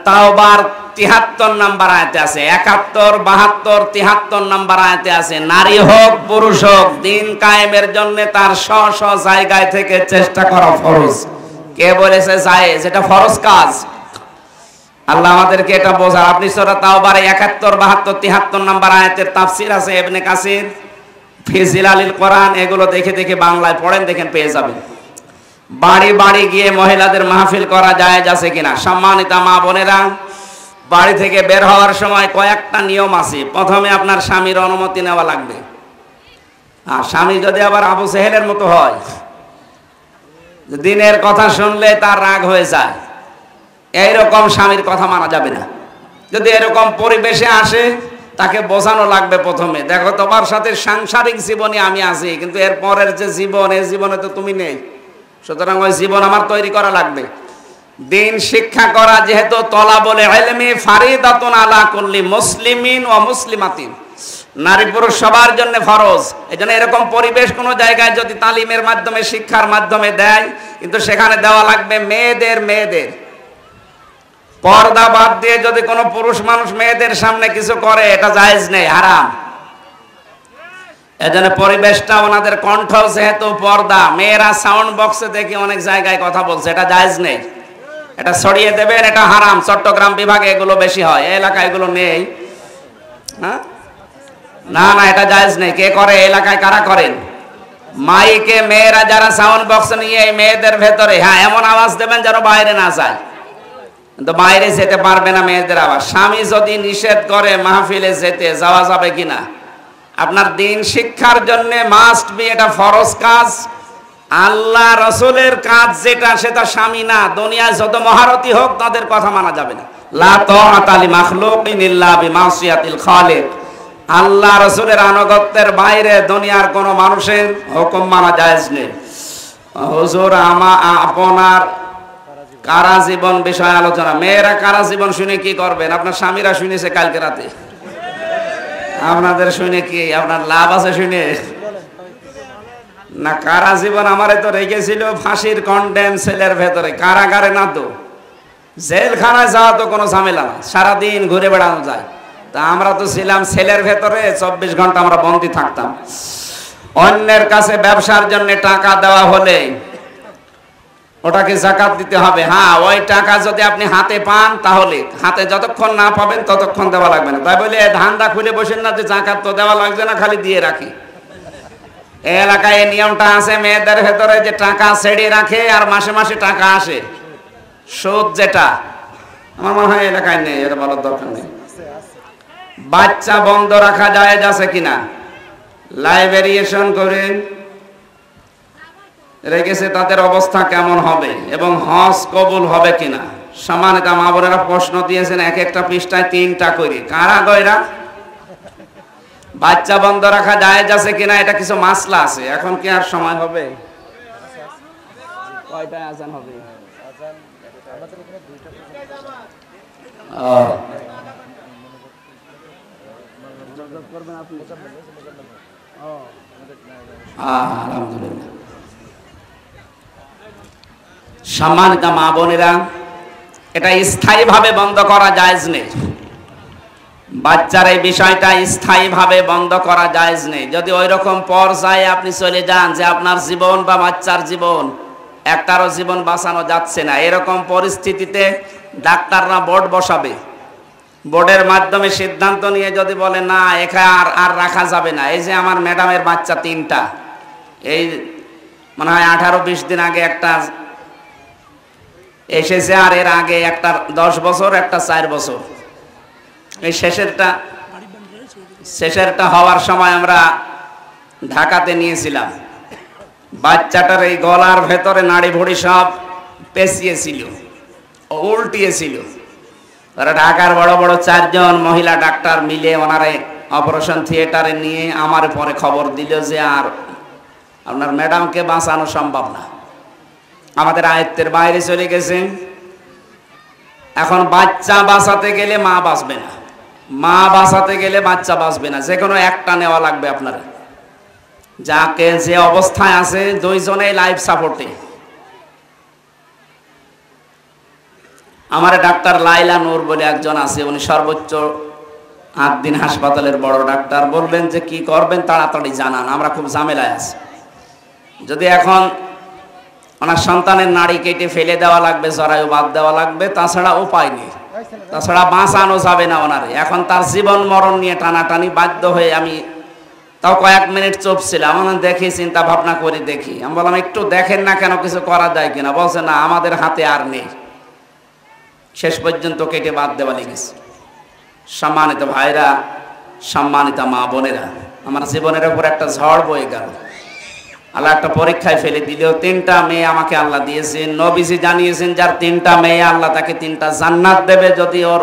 তাওবার 73 নম্বর আয়াতে আছে, 71, 72, 73 নম্বর আয়াতে আছে, নারী হোক পুরুষ হোক দিন কায়েমের জন্য তার স্ব জায়গায় থেকে চেষ্টা করা ফরজ। কে বলেছে জায়েজ? এটা ফরজ কাজ। আল্লাহ আমাদেরকে এটা বোঝা। আপনি সূরা তাওবার 71, 72, 73 নম্বর আয়াতের তাফসীর আছে ইবনে কাসির, ফি জিলালিল কোরআন, এগুলো দেখে দেখে বাংলায় পড়েন, দেখেন পেয়ে যাবেন। বাড়ি বাড়ি গিয়ে মহিলাদের মাহফিল করা জায়েজ আছে কিনা? সম্মানিতা মা বোনেরা, বাড়ি থেকে বের হওয়ার সময় কয়েকটা নিয়ম আছে। প্রথমে আপনার স্বামীর অনুমতি নেওয়া লাগবে। আর স্বামী যদি আবার আবু সেহেলের মতো হয়, দিনের কথা শুনলে তার রাগ হয়ে যায়, এইরকম স্বামীর কথা মানা যাবে না। যদি এরকম পরিবেশে আসে, তাকে বোঝানো লাগবে প্রথমে, দেখো তোমার সাথে সাংসারিক জীবনে আমি আছি, কিন্তু এর পরের যে জীবন, এই জীবনে তো তুমি নেই, সুতরাং ওই জীবন আমার তৈরি করা লাগবে। দিন শিক্ষা করা যেহেতু তলাবুল ইলমি ফারিদাতুন আলা কুল্লি মুসলিমিন ওয়া মুসলিমাতিন, নারী পুরুষ সবার জন্য ফরজ। এজন্য এরকম পরিবেশ কোনো জায়গায় যদি তালিমের মাধ্যমে, শিক্ষার মাধ্যমে দেয়, কিন্তু সেখানে দেওয়া লাগবে মেয়েদের। পর্দা বাদ দিয়ে যদি কোনো পুরুষ মানুষ মেয়েদের সামনে কিছু করে এটা জায়েজ নেই, হারাম। এজন্য পরিবেশটা ওনাদের কণ্ঠ যেহেতু পর্দা, মেয়েরা সাউন্ড বক্সে দেখি অনেক জায়গায় কথা বলছে, এটা জায়েজ নেই, এটা ছড়িয়ে দেবেন, এটা হারাম। চট্টগ্রাম বিভাগে এগুলো বেশি হয়, এই এলাকায় এগুলো নেই। হ্যাঁ, না না, এটা জায়েজ নেই। কে করে এলাকায়? কারা করেন? মাইকে মেয়েরা যারা সাউন্ড বক্স নিয়ে এই মেয়েদের ভেতরে, হ্যাঁ, এমন আওয়াজ দেবেন যেন বাইরে না যায়, কিন্তু বাইরে যেতে পারবে না মেয়েদের আওয়াজ। স্বামী যদি নিষেধ করে মাহফিলে যেতে, যাওয়া যাবে কিনা? আপনার দিন শিক্ষার জন্য মাস্ট বি, এটা ফরজ কাজ। আল্লাহ রসুলের কাজ যেটা, সেটা স্বামী না। দুনিয়ায় যত মহারথী হোক তাদের কথা মানা যাবে না। লা তাআতা লি মাখলুকিন ইল্লা বিমাসিয়াতিল খালিক। আল্লাহ রসুলের আনুগত্যের বাইরে দুনিয়ার কোন মানুষের হুকুম মানা জায়েজ নেই। হুজুর আপনার কারা জীবন বিষয়ে আলোচনা। মেয়েরা কারা জীবন শুনে কি করবেন? আপনার স্বামীরা শুনেছে কালকে রাতে, আপনাদের শুনে কি আপনার লাভ আছে? শুনে না। কারা জীবন আমারে তো রেখেছিল ফাঁসির কন্ডেম সেলের ভেতরে, কারাগারে না, তো জেলখানায় যাওয়া তো কোনো ঝামেলা না, সারাদিন ঘুরে বেড়ানো যায়। তা আমরা তো ছিলাম সেলের ভেতরে, 24 ঘন্টা আমরা বন্দী থাকতাম। অন্যের কাছে ব্যবসার জন্য টাকা দেওয়া হলে ওটাকে যাকাত দিতে হবে। হ্যাঁ, ওই টাকা যদি আপনি হাতে পান, তাহলে হাতে যতক্ষণ না পাবেন ততক্ষণ দেওয়া লাগবে না। তাই বলে ধান্দা খুলে বসেন না যে যাকাত তো দেওয়া লাগবে না, খালি দিয়ে রাখি। এই এলাকায় এই নিয়মটা আছে মেয়েদের ভেতরে, যে টাকা ছেড়ে রাখে আর মাসে মাসে টাকা আসে, সুদ যেটা। আমার মনে হয় এলাকায় নেই, এটা বলার দরকার নেই। বাচ্চা বন্ধ রাখা জায়েজ আছে কিনা? লাইব্রেরিয়েশন করে রেখেছে, তাদের অবস্থা কেমন হবে এবং হজ কবুল হবে কিনা? সম্মানিত মা বোনেরা প্রশ্ন দিয়েছেন, এক একটা পৃষ্ঠায় 3টা করে। কারা গয়রা? বাচ্চা বন্ধ রাখা জায়েজ আছে কিনা, এটা কিছু মাসলা আছে। এখন কি আর সময় হবে? কয়টায় আজান হবে? আলহামদুলিল্লাহ। সম্মানিত মা বোনেরা, এটা স্থায়ীভাবে বন্ধ করা জায়েজ নেই। বাচ্চার এই বিষয়টা স্থায়ীভাবে বন্ধ করা জায়েজ নেই। যদি ওই রকম পর্যায়ে আপনি চলে যান যে আপনার জীবন বা বাচ্চার জীবন, একটারও জীবন বাঁচানো যাচ্ছে না, এরকম পরিস্থিতিতে ডাক্তাররা বোর্ড বসাবে। বোর্ডের মাধ্যমে সিদ্ধান্ত নিয়ে যদি বলে না, এখানে আর রাখা যাবে না। এই যে আমার ম্যাডামের বাচ্চা 3টা, এই মনে হয় 18-20 দিন আগে একটা এসেছে, আর এর আগে একটা 10 বছর, একটা 4 বছর। এই শেষেরটা হওয়ার সময় আমরা ঢাকাতে নিয়েছিলাম। বাচ্চাটার এই গলার ভেতরে নাড়ি ভুড়ি সব পেঁচিয়েছিল, উল্টিয়েছিল। তারা ঢাকার বড় বড় 4 জন মহিলা ডাক্তার মিলে ওনারে অপারেশন থিয়েটারে নিয়ে আমার পরে খবর দিল যে আর আপনার ম্যাডামকে বাঁচানো সম্ভব না, আমাদের আয়ত্তের বাইরে চলে গেছে। এখন বাচ্চা বাঁচাতে গেলে মা বাঁচবে না, মা বাঁচাতে গেলে বাচ্চা বাঁচবে না, যে কোনো একটা নেওয়া লাগবে আপনারা। যাকে যে অবস্থায় আছে, 2 জনেই লাইফ সাপোর্টে। আমার ডাক্তার লাইলা নূর বলে একজন আছে, উনি সর্বোচ্চ 8 দিন হাসপাতালের বড় ডাক্তার। বলবেন যে কি করবেন তাড়াতাড়ি জানান, আমরা খুব ঝামেলায় আছি। যদি এখন ওনার সন্তানের নাড়ি কেটে ফেলে দেওয়া লাগবে, জরায়ু বাদ দেওয়া লাগবে, তাছাড়া উপায় নেই, তাছাড়া বাঁচানো যাবে না ওনারে। এখন তার জীবন মরণ নিয়ে টানাটানি, বাধ্য হয়ে আমি তাও কয়েক মিনিট চুপ ছিলাম। আমি দেখি, চিন্তা ভাবনা করে দেখি। আমি বললাম একটু দেখেন না কেন, কিছু করা যায় কিনা। বলছে না, আমাদের হাতে আর নেই। শেষ পর্যন্ত কেটে বাদ দেওয়া লেগেছে। সম্মানিত ভাইরা, সম্মানিত মা বোনেরা, আমার জীবনের উপর একটা ঝড় বয়ে গেল। আল্লাহ একটা পরীক্ষায় ফেলে দিল। 3টা মেয়ে আমাকে আল্লাহ দিয়েছেন। নবীজি জানিয়েছেন যার 3টা মেয়ে, আল্লাহ তাকে 3টা জান্নাত দেবে, যদি ওর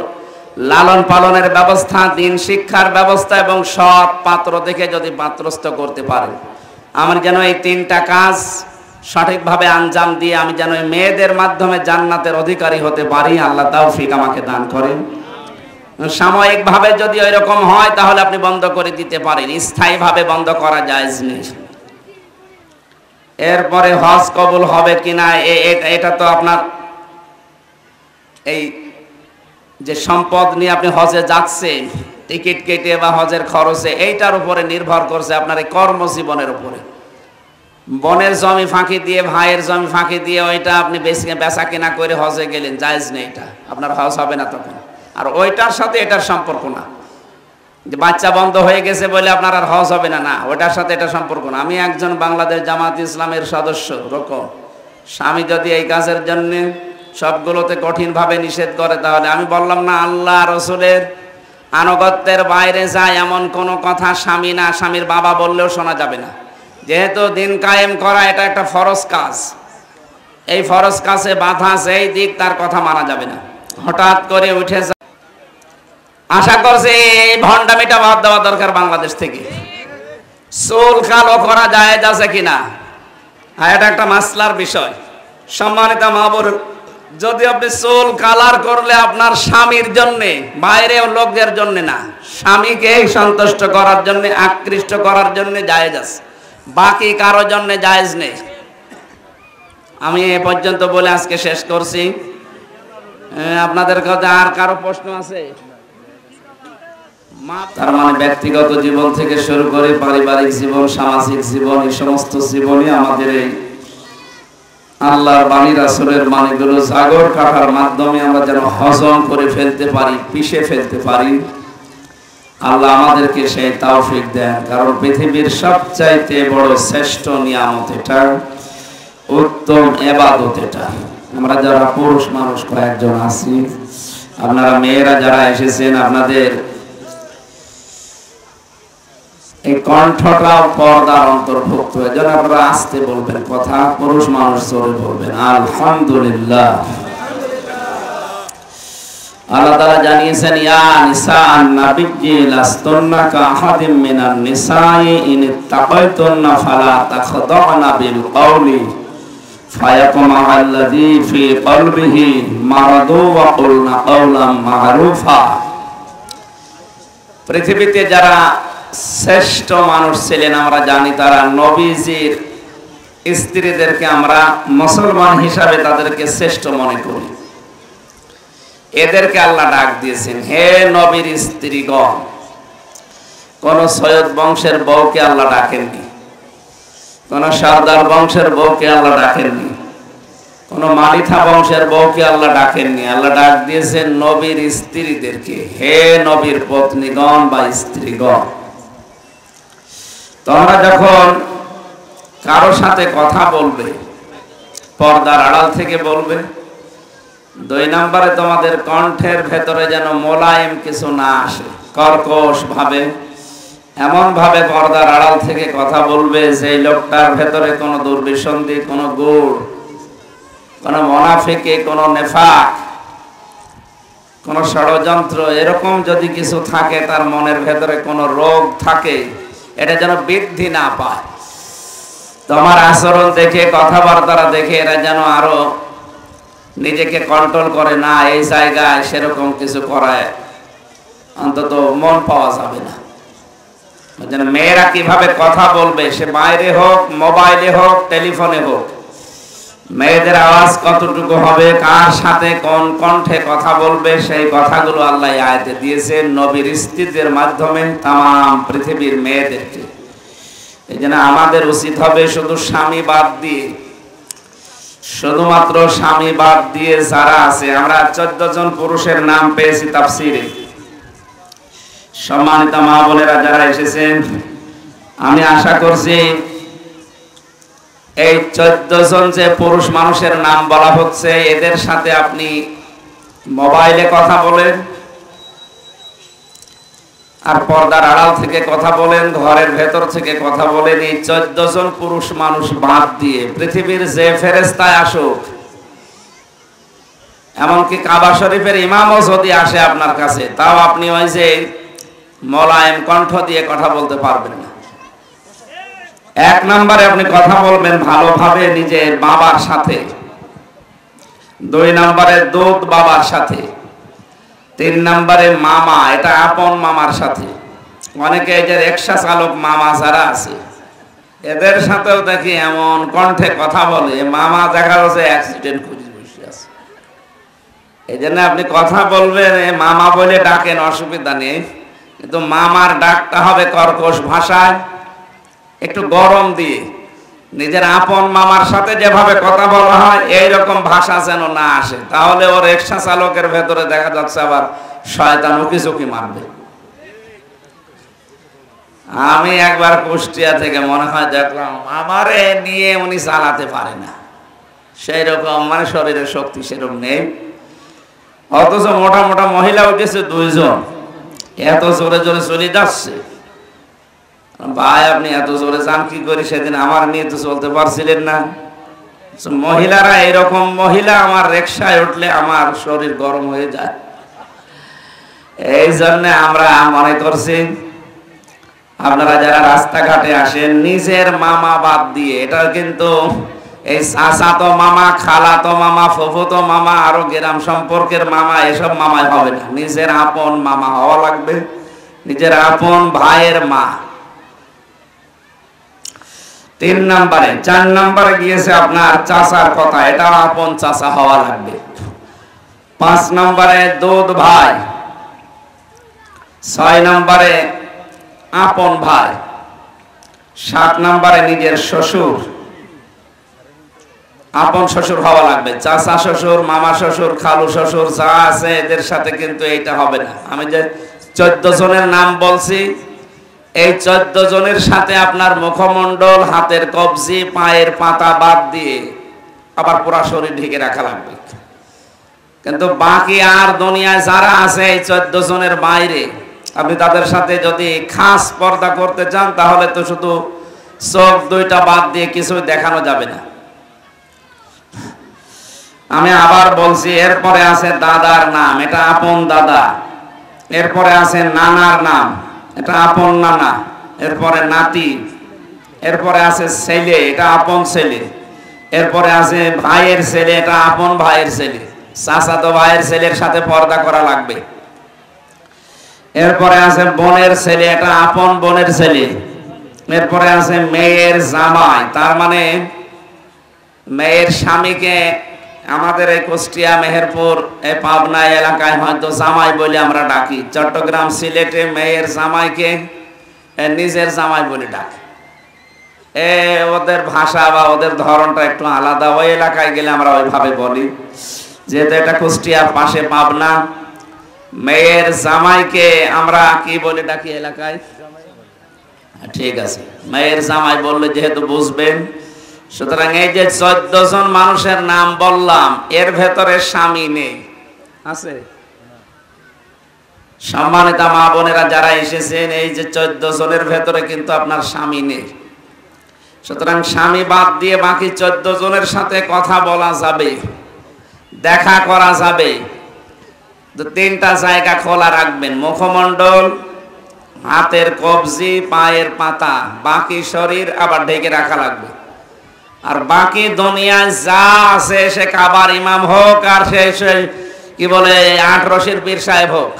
লালন পালনের ব্যবস্থা, দিন শিক্ষার ব্যবস্থা এবং সৎ পাত্র দেখে যদি পাত্রস্থ করতে পারে। আমার যেন এই 3টা কাজ সঠিকভাবে আঞ্জাম দিয়ে আমি যেন এই মেয়েদের মাধ্যমে জান্নাতের অধিকারী হতে পারি, আল্লাহ তৌফিক আমাকে দান করেন। সাময়িকভাবে যদি ওইরকম হয় তাহলে আপনি বন্ধ করে দিতে পারেন, স্থায়ীভাবে বন্ধ করা জায়েজ নেই। এরপরে হজ কবুল হবে কিনা, এটা তো আপনার এই যে সম্পদ নিয়ে আপনি হজে যাচ্ছেন, টিকিট কেটে বা হজের খরচে, এইটার উপরে নির্ভর করছে আপনার এই কর্মজীবনের উপরে। বোনের জমি ফাঁকি দিয়ে, ভাইয়ের জমি ফাঁকি দিয়ে ওইটা আপনি বেচা কেনা করে হজে গেলেন, জায়েজ নেই, এটা আপনার হজ হবে না তখন। আর ওইটার সাথে এটার সম্পর্ক না, যে বাচ্চা বন্ধ হয়ে গেছে বলে আপনার আর হজ হবে না, না, ওইটার সাথে এটা সম্পর্ক না। আমি একজন বাংলাদেশ জামাত ইসলামের সদস্য রকম, স্বামী যদি এই কাজের জন্য সবগুলোতে কঠিনভাবে নিষেধ করে, তাহলে আমি বললাম না আল্লাহ রসুলের আনুগত্যের বাইরে যায় এমন কোনো কথা স্বামী না স্বামীর বাবা বললেও শোনা যাবে না। যেহেতু দিন কায়েম করা এটা একটা ফরজ কাজ, এই ফরজ কাজে বাধা সেই দিক তার কথা মানা যাবে না। হঠাৎ করে উঠে আশা করছে এই ভণ্ডামিটা বাদ দেওয়া দরকার বাংলাদেশ থেকে। চুল কালো করা যায় আছে কিনা, এটা একটা মাসলার বিষয়। সম্মানিত মা বোন, যদি আপনি চুল কালার করলে আপনার স্বামীর জন্যে, বাইরে লোকদের জন্য না, স্বামীকে সন্তুষ্ট করার জন্য, আকৃষ্ট করার জন্য জায়েজ আছে, বাকি কারো জন্য জায়েজ নেই। আমি এ পর্যন্ত বলে আজকে শেষ করছি। আপনাদের কাছে আর কারো প্রশ্ন আছে? তার মানে ব্যক্তিগত জীবন থেকে শুরু করে পারিবারিক জীবন, সামাজিক জীবন, এই সমস্ত জীবনে আমাদের এই আল্লাহর বাণী রাসূলের বাণীগুলো জাগর কাটার মাধ্যমে আমরা যেন হজম করে ফেলতে পারি, পিষে ফেলতে পারি। আল্লাহ আমাদেরকে সেই তৌফিক দেন। কারণ পৃথিবীর সবচাইতে বড় শ্রেষ্ঠ নিয়ামত এটা, উত্তম ইবাদত এটা। আমরা যারা পুরুষ মানুষ কয়েকজন আছি, আপনারা মেয়েরা যারা এসেছেন, আপনাদের এই কণ্ঠটা পর্দার অন্তর্ভুক্ত, এজন্য আপনারা আস্তে বলবেন কথা, পুরুষ মানুষ জোরে বলবেন আলহামদুলিল্লাহ। আল্লাহ তাআলা জানিয়েছেন, ইয়া নিসাআন নাবিয়্যি লাস্তুন্না কাআহাদিম মিনান নিসাই ইন তাকাইতুন্না ফালা তাখদা'না বিল কওলি ফায়াকুমা আল্লাযী ফি কলবিহি মারাদু ওয়া কুলনা কাওলাম মা'রুফা। পৃথিবীতে যারা শ্রেষ্ঠ মানুষ ছিলেন আমরা জানি, তারা নবীজির স্ত্রীদেরকে আমরা মুসলমান হিসাবে তাদেরকে শ্রেষ্ঠ মনে করি। এদেরকে আল্লাহ ডাক দিয়েছেন, হে নবীর স্ত্রীগণ। কোন সৈয়দ বংশের বউকে আল্লাহ ডাকেননি, কোন সর্দার বংশের বউকে আল্লাহ ডাকেননি, কোন মালিথা বংশের বউকে আল্লাহ ডাকেননি। আল্লাহ ডাক দিয়েছেন নবীর স্ত্রীদেরকে, হে নবীর পত্নীগণ বা স্ত্রীগণ। তোমরা যখন কারো সাথে কথা বলবে, পর্দার আড়াল থেকে বলবে। 2 নম্বরে তোমাদের কণ্ঠের ভেতরে যেন মোলায়েম কিছু না আসে, কর্কশ ভাবে, এমন ভাবে পর্দার আড়াল থেকে কথা বলবে যে লোকটার ভেতরে কোনো দুর্বিসন্ধি, কোনো গুড়, কোনো মুনাফিকি, কোনো নেফাক, কোনো ষড়যন্ত্র, এরকম যদি কিছু থাকে, তার মনের ভেতরে কোনো রোগ থাকে, এটা যেন বৃদ্ধি না পায়। তোমার আচরণ দেখে, কথাবার্তা দেখে এরা যেন আরো নিজেকে কন্ট্রোল করে না, এই জায়গায় সেরকম কিছু করায় অন্তত মন পাওয়া যাবে না। যেন মেয়েরা কিভাবে কথা বলবে, সে বাইরে হোক, মোবাইলে হোক, টেলিফোনে হোক, মেয়েদের আওয়াজ কতটুকু হবে, কার সাথে কোন কণ্ঠে কথা বলবে, সেই কথাগুলো আল্লাহ আয়াতে দিয়েছেন নবীর স্ত্রীদের মাধ্যমে তাম পৃথিবীর মেয়েদেরকে। এই জন্য আমাদের উচিত হবে শুধু স্বামী বাদ দিয়ে, শুধুমাত্র স্বামী বাদ দিয়ে যারা আছে, আমরা 14 জন পুরুষের নাম পেয়েছি তাফসীরে। সম্মানিত মা বোনেরা যারা এসেছেন, আমি আশা করছি এই 14 জন যে পুরুষ মানুষের নাম বলা হচ্ছে, এদের সাথে আপনি মোবাইলে কথা বলেন, আর পর্দার আড়াল থেকে কথা বলেন, ঘরের ভেতর থেকে কথা বলেন। এই 14 জন পুরুষ মানুষ বাদ দিয়ে পৃথিবীর যে ফেরেশতায় আসুক, এমনকি কাবা শরীফের ইমামও যদি আসে আপনার কাছে, তাও আপনি ওই যে মোলায়েম কণ্ঠ দিয়ে কথা বলতে পারবেন না। 1 নম্বরে আপনি কথা বলবেন ভালোভাবে নিজের বাবার সাথে, 2 নম্বরে দুধ বাবার সাথে, 3 নম্বরে মামা, এটা আপন মামার সাথে। অনেকে এই যে রিকশা চালক মামা যারা আছে, এদের সাথেও দেখি এমন কণ্ঠে কথা বলে, মামা দেখা যাচ্ছে অ্যাক্সিডেন্ট করে বসে আছে। এই জন্য আপনি কথা বলবেন মামা বলে ডাকেন, অসুবিধা নেই, কিন্তু মামার ডাকটা হবে কর্কশ ভাষায়, একটু গরম দিয়ে। নিজের আপন মামার সাথে যেভাবে কথা বলা হয় এইরকম ভাষা যেন না আসে, তাহলে ওর রিকশা চালকের ভেতরে দেখা যাচ্ছে আবার শয়তান উকি ঝুঁকি মারবে। আমি একবার কুষ্টিয়া থেকে মনে হয় দেখলাম আমারে নিয়ে উনি চালাতে পারে না, সেই রকম মানে শরীরের শক্তি সেরকম নেই, অথচ মোটা মোটা মহিলা উঠেছে 2 জন, এত জোরে জোরে চলে যাচ্ছে। ভাই আপনি এত জোরে যান কি করি, সেদিন আমার নিয়ে তো চলতে পারছিলেন না। মহিলারা এরকম মহিলা আমার রিকশায় উঠলে আমার শরীর গরম হয়ে যায়। এই জন্য আমরা মনে করছি আপনারা যারা রাস্তাঘাটে আসেন নিজের মামা বাদ দিয়ে, এটা কিন্তু এই চাচাতো মামা, খালাতো মামা, ফুফুতো মামা, আরো গ্রাম সম্পর্কের মামা, এসব মামাই হবে না, নিজের আপন মামা হওয়া লাগবে, নিজের আপন ভাইয়ের মা। 3 নম্বরে, 4 নম্বরে গিয়েছে আপনার চাচার কথা, এটা আপন চাচা হওয়া লাগবে। 5 নম্বরে দুধ ভাই, 6 নম্বরে আপন ভাই, 7 নম্বরে নিজের শ্বশুর, আপন শ্বশুর হওয়া লাগবে। চাচা শ্বশুর, মামা শ্বশুর, খালু শ্বশুর যা আছে এদের সাথে কিন্তু এইটা হবে না। আমি যে 14 জনের নাম বলছি, এই 14 জনের সাথে আপনার মুখমণ্ডল, হাতের কবজি, পায়ের পাতা বাদ দিয়ে আবার পুরা শরীর ঢেকে রাখা লাগবে। কিন্তু বাকি আর দুনিয়ায় যারা আছে এই 14 জনের বাইরে, আপনি তাদের সাথে যদি খাস পর্দা করতে চান তাহলে তো শুধু চোখ 2টা বাদ দিয়ে কিছুই দেখানো যাবে না। আমি আবার বলছি, এরপরে আছে দাদার নাম, এটা আপন দাদা। এরপরে আছে নানার নাম, এটা আপন নানা। এরপরে নাতি, এরপরে আছে ছেলে, এটা আপন ছেলে। এরপরে আছে ভাইয়ের ছেলে, এটা আপন ভাইয়ের ছেলে, চাচাতো ভাইয়ের ছেলের সাথে পর্দা করা লাগবে। এরপরে আছে বোনের ছেলে, এটা আপন বোনের ছেলে। এরপরে আছে মেয়ের জামাই, তার মানে মেয়ের স্বামীকে আমাদের এই কুষ্টিয়া, মেহেরপুর, এই পাবনা এলাকায় হয়তো জামাই বলে আমরা ডাকি, চট্টগ্রাম, সিলেটে মেয়ের জামাইকে নিজের জামাই বলে ডাকে। ওদের ভাষা বা ওদের ধরনটা একটু আলাদা, ওই এলাকায় গেলে আমরা ওইভাবে বলি। যেহেতু এটা কুষ্টিয়ার পাশে পাবনা, মেয়ের জামাইকে আমরা কি বলে ডাকি এলাকায়? ঠিক আছে, মেয়ের জামাই বললে যেহেতু বুঝবেন। সুতরাং এই যে 14 জন মানুষের নাম বললাম, এর ভেতরে স্বামী নেই, আছে? সম্মানিত মা বোনেরা যারা এসেছেন, এই যে 14 জনের ভেতরে কিন্তু আপনার স্বামী নেই। সুতরাং স্বামী বাদ দিয়ে বাকি 14 জনের সাথে কথা বলা যাবে, দেখা করা যাবে। তো 3টা জায়গা খোলা রাখবেন, মুখমণ্ডল, হাতের কবজি, পায়ের পাতা, বাকি শরীর আবার ঢেকে রাখা লাগবে। আর বাকি দুনিয়ায় যা আছে, সে কাবার ইমাম হোক আর সে কি বলে 8 রশির পীর সাহেব হোক,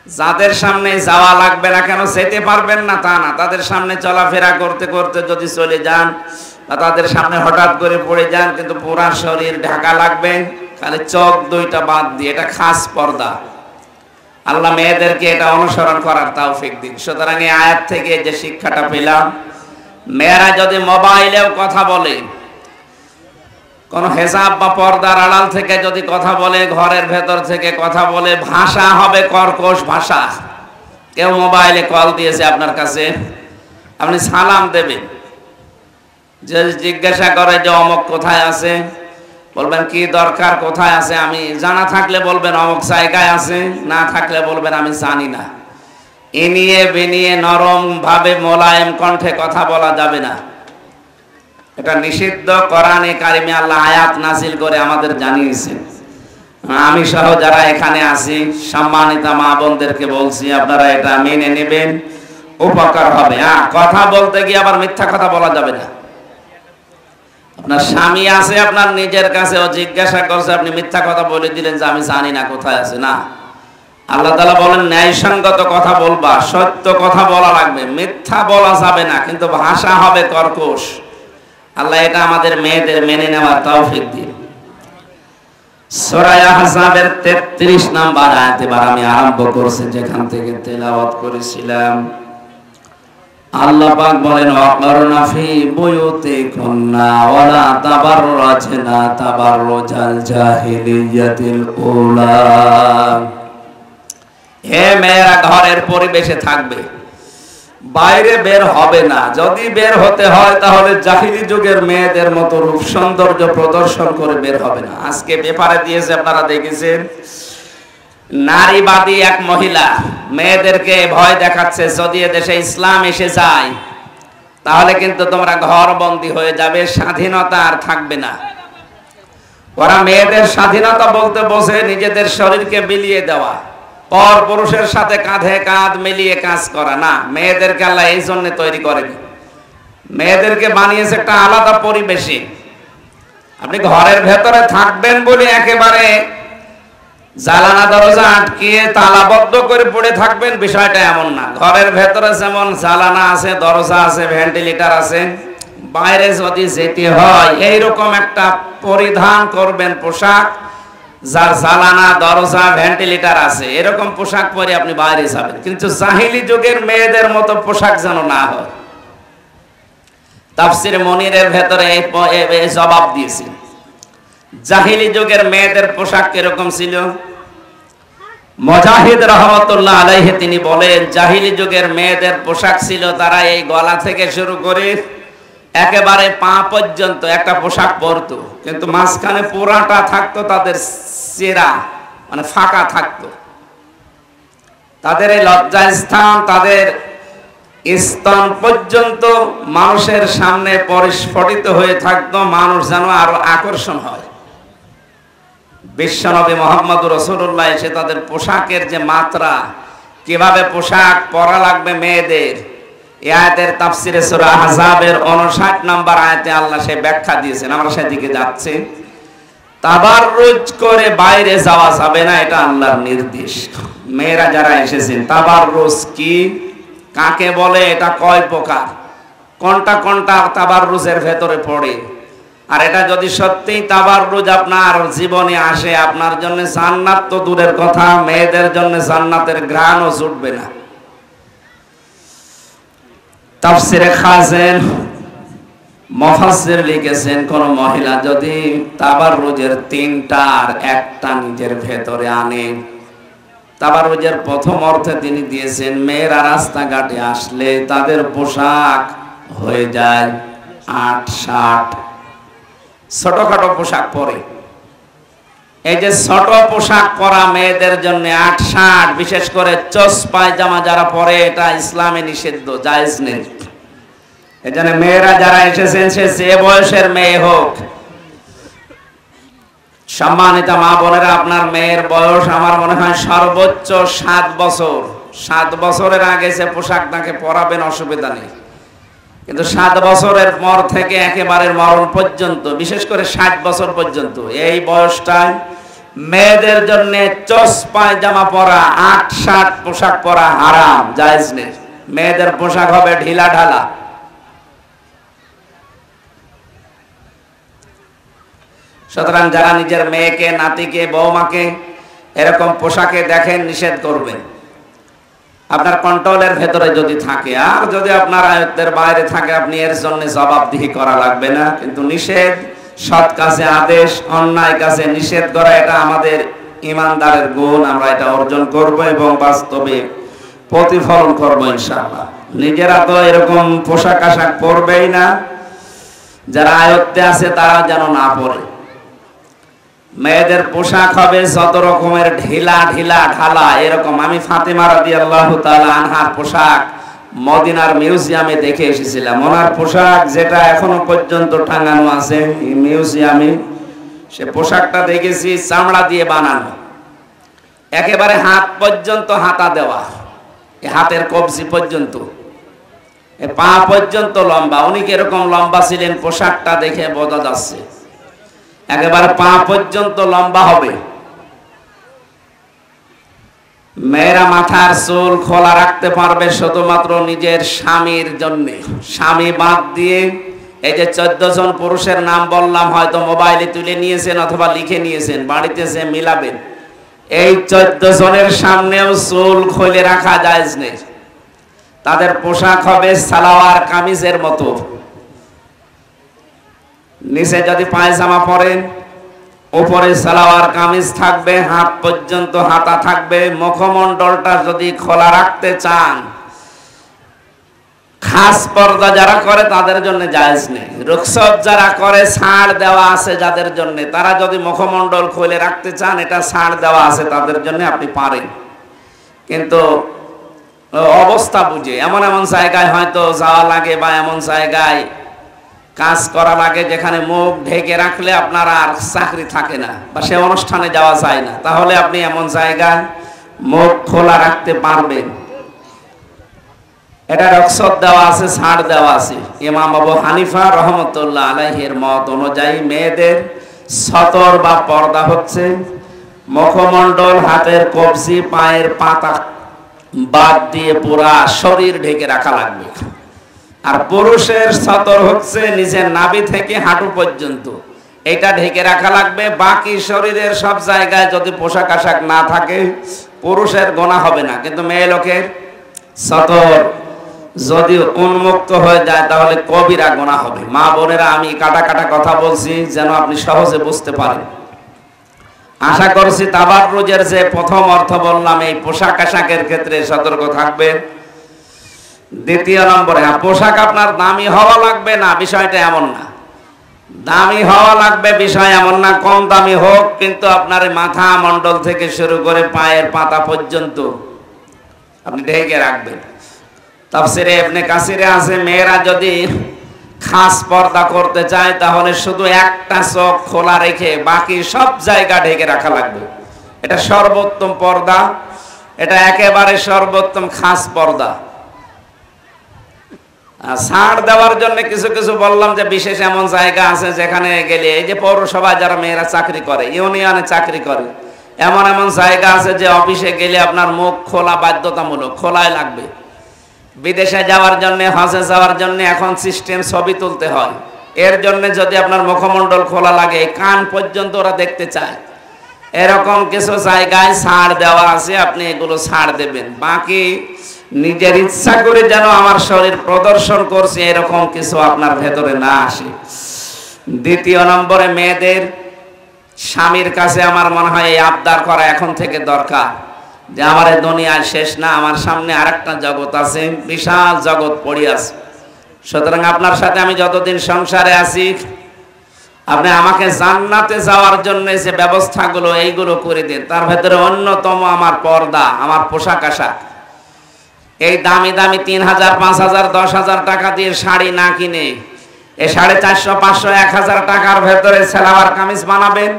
যাদের সামনে যাওয়া লাগবে না কেন, যেতে পারবেন না তা না, তাদের সামনে চলাফেরা করতে করতে যদি চলে যান বা তাদের সামনে হঠাৎ করে পড়ে যান, কিন্তু পুরা শরীর ঢাকা লাগবে, খালি চোখ 2টা বাদ দিয়ে। এটা খাস পর্দা, আল্লাহ মেয়েদেরকে এটা অনুসরণ করার তৌফিক দিন। সুতরাং এই আয়াত থেকে যে শিক্ষাটা পেলাম, মেয়েরা যদি মোবাইলেও কথা বলে, কোন হেজাব বা পর্দার আড়াল থেকে যদি কথা বলে, ঘরের ভেতর থেকে কথা বলে, ভাষা হবে কর্কশ ভাষা। কেউ মোবাইলে কল দিয়েছে আপনার কাছে, আপনি সালাম দেবেন, যে জিজ্ঞাসা করে যে অমুক কোথায় আছে, বলবেন কি দরকার, কোথায় আছে? আমি জানা থাকলে বলবেন অমুক জায়গায় আছে, না থাকলে বলবেন আমি জানি না। এনিয়ে বেনিয়ে নরম ভাবে মোলায়েম কণ্ঠে কথা বলা যাবে না, এটা নিষিদ্ধ। কোরআনে কারিমে আল্লাহ আয়াত নাজিল করে আমাদের জানিয়েছেন। আমি সহ যারা এখানে আছি, সম্মানিত মা বোনদেরকে বলছি, আপনারা এটা মেনে নেবেন, উপকার হবে। কথা বলতে গিয়ে আবার মিথ্যা কথা বলা যাবে না। আপনার স্বামী আছে আপনার নিজের কাছে, ও জিজ্ঞাসা করছে, আপনি মিথ্যা কথা বলে দিলেন যে আমি জানি না কোথায় আছে। না, আল্লাহ তাআলা বলেন ন্যায়সঙ্গত কথা বলবা, সত্য কথা বলা লাগবে, মিথ্যা বলা যাবে না, কিন্তু ভাষা হবে কর্কশ। আল্লাহ এটা আমাদের মেয়েদের মেনে নেওয়ার তৌফিক দিন। সূরা আহজাবের 33 নম্বর আয়াত এবার আমি আরম্ভ করছি যেখান থেকে তেলাওয়াত করেছিলাম। আল্লাহ পাক বলেন ওয়াকরনা ফি বুয়ুতিকুন্না ওয়ালা তাবাররাজনা তাবাররুজাল জাহিলিয়াতিল উলা। হে মেয়েরা ঘরের পরিবেশে থাকবে, বাইরে বের হবে না। যদি বের হতে হয় তাহলে জাহিলি যুগের মেয়েদের মতো রূপ সৌন্দর্য প্রদর্শন করে বের হবে না। আজকে পেপারে দিয়েছে, আপনারা দেখেছেন, নারীবাদী এক মহিলা মেয়েদেরকে ভয় দেখাচ্ছে, যদি এদেশে ইসলাম এসে যায় তাহলে কিন্তু তোমরা ঘর বন্দী হয়ে যাবে, স্বাধীনতা আর থাকবে না। ওরা মেয়েদের স্বাধীনতা বলতে বোঝে নিজেদের শরীরকে বিলিয়ে দেওয়া, পর পুরুষের সাথে কাঁধে কাঁধ মিলিয়ে কাজ করা না। মেয়েদেরকে আল্লাহ এই জন্য তৈরি করেনি, মেয়েদেরকে বানিয়েছে একটা আলাদা পরিবেশে। আপনি ঘরের ভেতরে থাকবেন বলে একেবারে জানালা দরজা আটকিয়ে তালাবদ্ধ করে পড়ে থাকবেন, বিষয়টা এমন না। ঘরের ভেতরে যেমন জানালা আছে, দরজা আছে, ভেন্টিলেটর আছে, বাইরে যদি যেতে হয় এইরকম একটা পরিধান করবেন পোশাক যার জানালা দরজা ভেন্টিলেটর আছে, এরকম পোশাক পরে আপনি বাইরে যাবেন। কিন্তু জাহিলি যুগের মেয়েদের মতো পোশাক যেন না হয়। তাফসির মনিরের ভেতরে এই জবাব দিয়েছি। জাহিলি যুগের মেয়েদের পোশাক কিরকম ছিল? মুজাহিদ রহমাতুল্লাহ আলাইহি তিনি বলেন, জাহিলি যুগের মেয়েদের পোশাক ছিল তারা এই গলা থেকে শুরু করে একেবারে পা পর্যন্ত একটা পোশাক পরতো, কিন্তু মাঝখানে পুরাটা থাকতো তাদের চেরা, মানে ফাঁকা থাকতো। তাদের এই লজ্জাস্থান, তাদের স্তন পর্যন্ত মানুষের সামনে পরিস্ফুটিত হয়ে থাকতো, মানুষ যেন আরো আকর্ষণ হয়। বিশ্বনবী মুহাম্মদ রাসূলুল্লাহ এসে তাদের পোশাকের যে মাত্রা, কিভাবে পোশাক পরা লাগবে মেয়েদের, এই আয়াতের তাফসিরে সূরা আহজাবের 59 নম্বর আয়াতে আল্লাহ সে ব্যাখ্যা দিয়েছেন। আমরা সেদিকে যাচ্ছি। তাবাররুজ করে বাইরে যাওয়া যাবে না, এটা আল্লাহর নির্দেশ। মেয়েরা যারা এসেছেন, তাবাররুজ কি, কাকে বলে, এটা কয় প্রকার, কোনটা কোনটা তাবাররুজের ভেতরে পড়ে, আর এটা যদি সত্যিই তাবাররুজ আপনার জীবনে আসে, আপনার জন্য জান্নাত তো দূরের কথা, মেয়েদের জন্য জান্নাতের ঘ্রাণও জুটবে না। তাফসিরে খাজেন মুফাসসির লিখেছেন, কোন মহিলা যদি তাবাররুজের তিনটার একটা নিজের ভেতরে আনে, তাবাররুজের প্রথম অর্থে তিনি দিয়েছেন মেয়েরা রাস্তাঘাটে আসলে তাদের পোশাক হয়ে যায় ৮-৬০, ছোটখাটো পোশাক পরে। এই যে ছোট পোশাক পরা মেয়েদের জন্য ৮-৬০, বিশেষ করে চোস পায়জামা যারা পরে, এটা ইসলামে নিষিদ্ধ, জায়েজ নেই। এজন্য মেয়েরা যারা এসেছেন, সে যে বয়সের মেয়ে হোক, সম্মানিত মা বোনেরা, আপনার মেয়ের বয়স আমার মনে হয় সর্বোচ্চ ৭ বছর। ৭ বছরের আগে যে পোশাক তাকে পরাবেন অসুবিধা নেই, কিন্তু ৭ বছরের পর থেকে একেবারে মরণ পর্যন্ত, বিশেষ করে ৬০ বছর পর্যন্ত, এই বয়সটায় মেয়েদের জন্য চোস পায়জামা পরা, ৮-৬০ পোশাক পরা হারাম, জায়েজ নেই। মেয়েদের পোশাক হবে ঢিলা ঢালা। সুতরাং যারা নিজের মেয়েকে, নাতিকে, বৌমাকে এরকম পোশাকে দেখেন, নিষেধ করবেন। আপনার কন্ট্রোলের ভেতরে যদি থাকে, আর যদি আপনার আয়ত্তের বাইরে থাকে, আপনি এর জন্য জবাবদিহি করা লাগবে না। কিন্তু নিষেধ, সৎ কাজে আদেশ, অন্যায় কাজে নিষেধ করা, এটা আমাদের ইমানদারের গুণ। আমরা এটা অর্জন করব এবং বাস্তবে প্রতিফলন করব ইনশাআল্লাহ। নিজেরা তো এরকম পোশাক আশাক পরবেই না, যারা আয়ত্তে আছে তারা যেন না পরে। মেয়েদের পোশাক হবে যত রকমের ঢিলা ঢিলা ঢালা এরকম। আমি ফাতেমা রাদিয়াল্লাহু তাআলা আনহার পোশাক মদিনার মিউজিয়ামে দেখে এসেছিলাম। ওনার পোশাক যেটা এখনো পর্যন্ত টাঙানো আছে এই মিউজিয়ামে, সে পোশাকটা দেখেছি চামড়া দিয়ে বানানো, একেবারে হাত পর্যন্ত হাতা দেওয়া, এই হাতের কবজি পর্যন্ত, এই পা পর্যন্ত লম্বা। উনি কিরকম লম্বা ছিলেন পোশাকটা দেখে বোঝা যাচ্ছে, একেবারে পা পর্যন্ত লম্বা হবে। মেয়েরা মাথার চুল খোলা রাখতে পারবে শুধুমাত্র নিজের স্বামীর জন্য, স্বামী বাদ দিয়ে এই যে 14 জন পুরুষের নাম বললাম, হয়তো মোবাইলে তুলে নিয়েছেন অথবা লিখে নিয়েছেন, বাড়িতে যে মিলাবেন। এই 14 জনের সামনেও চুল খুলে রাখা জায়েজ নেই। তাদের পোশাক হবে সালোয়ার কামিজের মতো, নিচে যদি পায়জামা পরেন, উপরে সালোয়ার কামিজ থাকবে, হাত পর্যন্ত হাতা থাকবে। মুখমণ্ডলটা যদি খোলা রাখতে চান, খাস পর্দা যারা করে তাদের জন্য জায়েজ নেই। রুখসত যারা করে ছাড় দেওয়া আছে যাদের জন্য, তারা যদি মুখমণ্ডল খুলে রাখতে চান, এটা ছাড় দেওয়া আছে তাদের জন্য, আপনি পারেন। কিন্তু অবস্থা বুঝে এমন এমন জায়গায় হয়তো যাওয়া লাগে, বা এমন জায়গায় কাজ করা লাগে যেখানে মুখ ঢেকে রাখলে আপনার আর চাকরি থাকে না, বা সে অনুষ্ঠানে যাওয়া যায় না, তাহলে আপনি এমন জায়গায় মুখ খোলা রাখতে পারবেন। এটা রুখসত দেওয়া আছে, ছাড় দেওয়া আছে। ইমাম আবু হানিফা রহমতুল্লাহ আলাইহির মত অনুযায়ী মেয়েদের সতর বা পর্দা হচ্ছে মুখমণ্ডল, হাতের কবজি, পায়ের পাতা বাদ দিয়ে পুরা শরীর ঢেকে রাখা লাগবে। আর পুরুষের সতর হচ্ছে নিজের নাভি থেকে হাঁটু পর্যন্ত, এটা ঢেকে রাখা লাগবে। বাকি শরীরের সব জায়গায় যদি পোশাক আশাক না থাকে পুরুষের গোনা হবে না, কিন্তু মেয়ে লোকের সতর যদি উন্মুক্ত হয়ে যায় তাহলে কবিরা গোনা হবে। মা বোনেরা, আমি কাটা কাটা কথা বলছি যেন আপনি সহজে বুঝতে পারেন। আশা করছি তাবাররুজের যে প্রথম অর্থ বললাম, এই পোশাক আশাকের ক্ষেত্রে সতর্ক থাকবেন। দ্বিতীয় নম্বরে, পোশাক আপনার দামি হওয়া লাগবে না, বিষয়টা এমন না। দামি হওয়া লাগবে বিষয় এমন না, কম দামি হোক, কিন্তু আপনার মাথা মণ্ডল থেকে শুরু করে পায়ের পাতা পর্যন্ত আপনি ঢেকে রাখবেন। তাফসিরে ইবনে কাসিরে আছে, মেয়েরা যদি খাস পর্দা করতে চায় তাহলে শুধু একটা চোখ খোলা রেখে বাকি সব জায়গা ঢেকে রাখা লাগবে। এটা সর্বোত্তম পর্দা, এটা একেবারে সর্বোত্তম খাস পর্দা। ছাড় দেওয়ার জন্য কিছু কিছু বললাম যে বিশেষ এমন জায়গা আছে যেখানে গেলে, এই যে পৌরসভায় যারা মেয়েরা চাকরি করে, ইউনিয়নে চাকরি করে, এমন এমন জায়গা আছে যে অফিসে গেলে আপনার মুখ খোলা বাধ্যতামূলক, খোলাই লাগবে। বিদেশে যাওয়ার জন্য, হজে যাওয়ার জন্য এখন সিস্টেম ছবি তুলতে হয়, এর জন্য যদি আপনার মুখমণ্ডল খোলা লাগে, কান পর্যন্ত ওরা দেখতে চায়, এরকম কিছু জায়গায় ছাড় দেওয়া আছে, আপনি এগুলো ছাড় দেবেন। বাকি নিজের ইচ্ছা করে যেন আমার শরীর প্রদর্শন করছে এরকম কিছু আপনার ভেতরে না আসে। দ্বিতীয় নম্বরে, মেয়েদের স্বামীর কাছে আমার মনে হয় এই আবদার করা এখন থেকে দরকার যে আমার এই দুনিয়ায় শেষ না, আমার সামনে আরেকটা জগৎ আছে, বিশাল জগৎ পড়ে আছে। সুতরাং আপনার সাথে আমি যতদিন সংসারে আছি, আপনি আমাকে জান্নাতে যাওয়ার জন্য যে ব্যবস্থাগুলো এইগুলো করে দিন। তার ভেতরে অন্যতম আমার পর্দা, আমার পোশাক আশাক। এই দামি দামি 3000, 5000, 10,000 টাকা দিয়ে শাড়ি না কিনে, এই 450, 500, 1000 টাকার ভেতরে সালোয়ার কামিজ বানাবেন।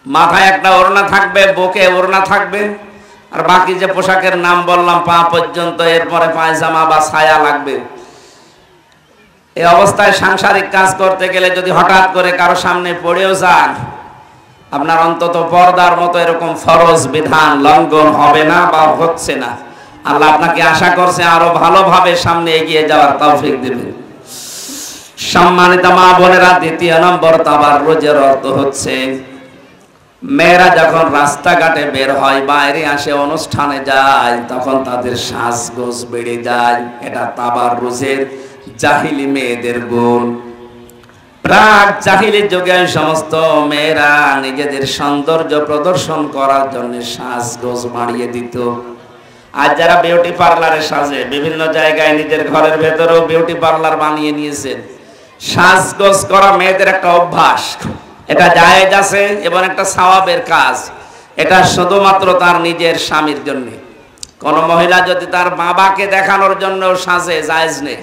মাথায় একটা ওড়না থাকবে, বুকে ওড়না থাকবে, আর বাকি যে পোশাকের নাম বললাম পা পর্যন্ত, এরপরে পায়জামা বা ছায়া লাগবে। এই অবস্থায় সাংসারিক কাজ করতে গেলে যদি হঠাৎ করে কারো সামনে পড়েও যান, আপনার অন্তত পর্দার মতো এরকম ফরজ বিধান লঙ্ঘন হবে না বা হচ্ছে না। আল্লাহ আপনাকে আশা করছে আরো ভালোভাবে সামনে এগিয়ে যাওয়ার তৌফিক দিবেন। সম্মানিত মা বোনেরা, দ্বিতীয় নম্বর তাবাররুজের অর্থ হচ্ছে মেয়েরা যখন রাস্তাঘাটে বের হয়, বাইরে আসে, অনুষ্ঠানে যায়, তখন তাদের সাজগোজ বেড়ে যায়। এটা তাবাররুজের জাহিলি মেয়েদের গুণ। প্রাক জাহিলি যুগে সমস্ত মেয়েরা নিজেদের সৌন্দর্য প্রদর্শন করার জন্য সাজগোজ বাড়িয়ে দিত। আজ যারা বিউটি পার্লারে সাজে, বিভিন্ন জায়গায় নিজের ঘরের ভেতরেও বিউটি পার্লার বানিয়ে নিয়েছেন। সাজগোজ করা মেয়েদের একটা অভ্যাস, এটা জায়েজ আছে এবং একটা সওয়াবের কাজ। এটা শুধুমাত্র তার নিজের স্বামীর জন্য। কোন মহিলা যদি তার বাবাকে দেখানোর জন্য সাজে, জায়েজ নেই।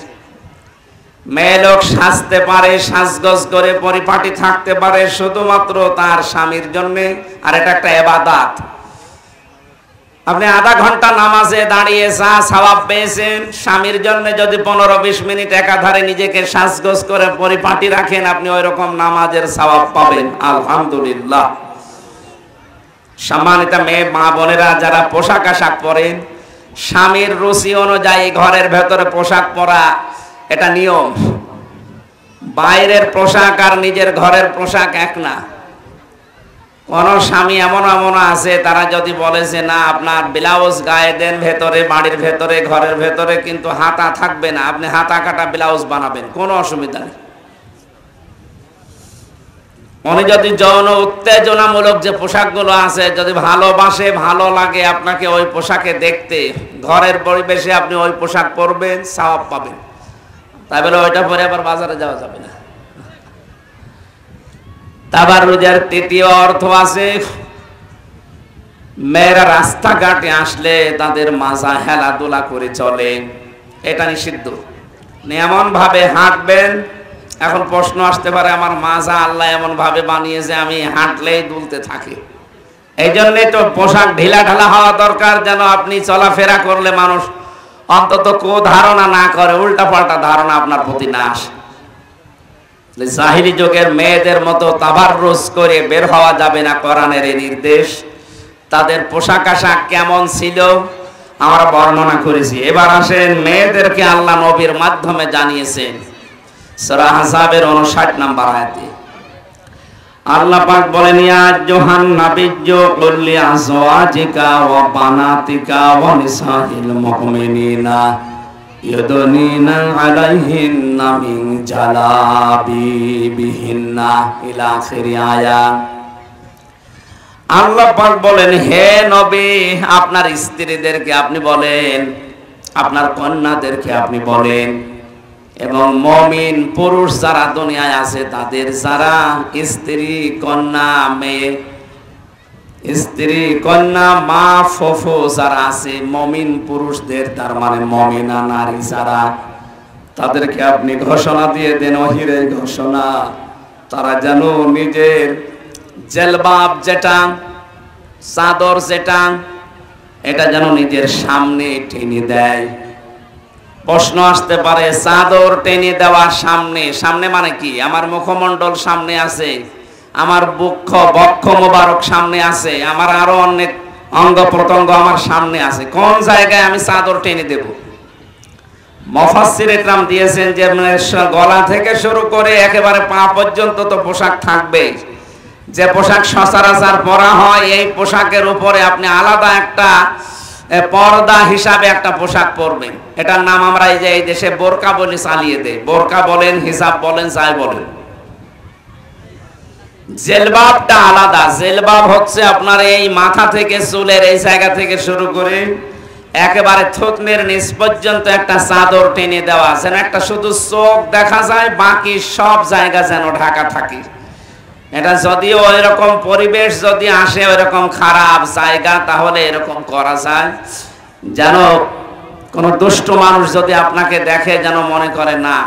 মেয়ে লোক সাজতে পারে, সাজগোজ করে পরিপাটি থাকতে পারে শুধুমাত্র তার স্বামীর জন্য, আর এটা একটা ইবাদত। আপনি আধা ঘন্টা নামাজে দাঁড়িয়ে যা সওয়াব পেয়েছেন, স্বামীর জন্য যদি 15-20 মিনিট একাধারে নিজেকে সাজগোজ করে পরিপাটি রাখেন, আপনি ওই রকম নামাজের সওয়াব পাবেন। আলহামদুলিল্লাহ। সম্মানিত মেয়ে মা বোনেরা, যারা পোশাক আশাক পরেন, স্বামীর রুচি অনুযায়ী ঘরের ভেতরে পোশাক পরা এটা নিয়ম। বাইরের পোশাক আর নিজের ঘরের পোশাক এক না। কোন স্বামী এমন এমন আছে তারা যদি বলে যে না আপনার ব্লাউজ গায়ে দেন ভেতরে, বাড়ির ভেতরে, ঘরের ভেতরে, কিন্তু হাতা থাকবে না, আপনি হাতা কাটা ব্লাউজ বানাবেন, কোনো অসুবিধা নেই। উনি যদি যৌন উত্তেজনামূলক যে পোশাকগুলো আছে যদি ভালোবাসে, ভালো লাগে আপনাকে ওই পোশাকে দেখতে, ঘরের পরিবেশে আপনি ওই পোশাক পরবেন, সওয়াব পাবেন। তাই বলে ওইটা পরে আবার বাজারে যাওয়া যাবে না। তাবাররুজের তৃতীয় অর্থ আছে, মেয়েরা রাস্তাঘাটে আসলে তাদের মাজা হেলাদোলা করে চলে, এটা নিষিদ্ধ। এমন ভাবে হাঁটবেন, এখন প্রশ্ন আসতে পারে আমার মাজা আল্লাহ এমন ভাবে বানিয়েছে আমি হাঁটলেই দুলতে থাকি, এই জন্যই তো পোশাক ঢিলা ঢালা হওয়া দরকার, যেন আপনি চলাফেরা করলে মানুষ অন্তত ধারণা না করে, উল্টা পাল্টা ধারণা আপনার প্রতি না আসে। জাহিলি যুগের মেয়েদের মতো তাবাররুজ করে বের হওয়া যাবে না, কোরআনের এই নির্দেশ। তাদের পোশাক আশাক কেমন ছিল আমরা বর্ণনা করেছি। এবার আসেন মেয়েদেরকে আল্লাহ নবীর মাধ্যমে জানিয়েছেন। সূরা আহজাবের 59 নম্বর আয়াতে আল্লাহ পাক বলেন, ইয়া আইয়ুহান নাবিয়্যু কুল লিআজওয়াজিকা ওয়া বানাতিকা ওয়া নিসাইল মুমিনিনা ইউদনিনা আলাইহিন্না মিন জালাবিবিহিন্না ইলা আখিরি আয়াত। আল্লাহ পাক বলেন, হে নবী আপনার স্ত্রীদেরকে আপনি বলেন, আপনার কন্যাদেরকে আপনি বলেন, এবং মুমিন পুরুষ যারা দুনিয়ায় আছে তাদের যারা স্ত্রী কন্যা মেয়ে, স্ত্রী কন্যা মা ফুফু যারা আছে মুমিন পুরুষদের, তার মানে মুমিনা নারী যারা, তাদেরকে আপনি ঘোষণা দিয়ে দেন, ওহিরে ঘোষণা, তারা যেন নিজের জেলবাব যেটা, চাদর যেটা, এটা যেন নিজের সামনে টেনে দেয়। প্রশ্ন আসতে পারে চাদর টেনে দেওয়া সামনে, সামনে মানে কি? আমার মুখমণ্ডল সামনে আছে, আমার বক্ষ মোবারক সামনে আছে, আমার আরো অনেক অঙ্গ প্রত্যঙ্গ আমার সামনে আছে, কোন জায়গায় আমি চাদর টেনে দেব? মুফাসসির ইকরাম দিয়েছেন যে গলা থেকে শুরু করে একেবারে পা পর্যন্ত তো পোশাক থাকবে। যে পোশাক সচরাচর পরা হয় এই পোশাকের উপরে আপনি আলাদা একটা পর্দা হিসাবে একটা পোশাক পরবেন। এটার নাম আমরা এই দেশে বোরকা বলে চালিয়ে দেই। বোরকা বলেন, হিজাব বলেন, যাই বলেন। জেলবাবটা আলাদা। জেলবাব হচ্ছে আপনার এই মাথা থেকে চুলের এই জায়গা থেকে শুরু করে একেবারে থুতনির নিচ পর্যন্ত একটা চাদর টেনে দেওয়া, যেন একটা শুধু চোখ দেখা যায়, বাকি সব জায়গা যেন ঢাকা থাকে। এটা যদিও এরকম পরিবেশ যদি আসে, ওইরকম খারাপ জায়গা, তাহলে এরকম করা যায় যেন কোন দুষ্ট মানুষ যদি আপনাকে দেখে যেন মনে করে না,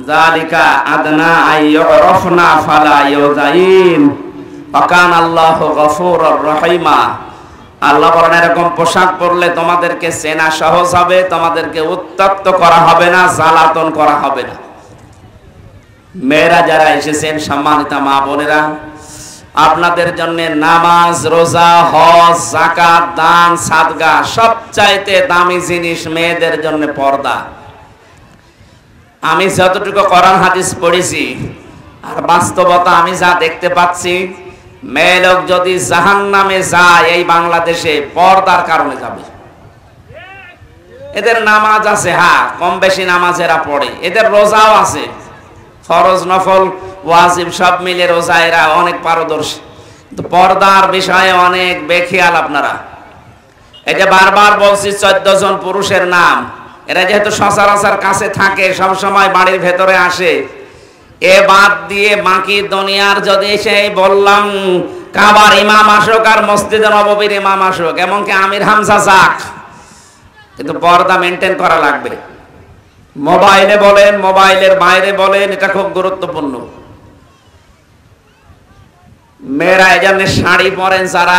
যালিকা আদনা আইয়ুরফনা ফালা ইউযাইন ওয়া কানা আল্লাহু গফুরুর রহিমা। আল্লাহ বলেন এরকম পোশাক পরলে তোমাদেরকে চেনা সহজ হবে, তোমাদেরকে উত্তপ্ত করা হবে না, জ্বালাতন করা হবে না। মেয়েরা যারা এসেছেন, সম্মানিতা মা বোনেরা, আপনাদের জন্য নামাজ, রোজা, হজ, যাকাত, দান, সাদগা, সবচাইতে দামি জিনিস মেয়েদের জন্য পর্দা। আমি যতটুকু কোরআন হাদিস পড়েছি আর বাস্তবতা আমি যা দেখতে পাচ্ছি, মেয়ে লোক যদি জাহান্নামে যায় এই বাংলাদেশে পর্দার কারণে যাবে। এদের নামাজ আছে, হ্যাঁ কম বেশি নামাজ এরা পড়ে, এদের রোজাও আছে, ফরজ নফল ওয়াজিব সব মিলে রোজা এরা অনেক পারদর্শী, কিন্তু পর্দার বিষয়ে অনেক বেখেয়াল আপনারা। এই যে বারবার বলছি 14 জন পুরুষের নাম, এরা যেহেতু সচরাচর কাছে থাকে, সব সময় বাড়ির ভেতরে আসে, এ বাদ দিয়ে বাকি দুনিয়ার যদি সেই বললাম কাবার ইমাম আসুক আর মসজিদে নববীর ইমাম আসুক, এমনকি আমির হামজা যাক, কিন্তু পর্দা মেনটেন করা লাগবে। মোবাইলে বলেন, মোবাইলের বাইরে বলেন, এটা খুব গুরুত্বপূর্ণ। মেয়েরা এই জন্য শাড়ি পরেন যারা,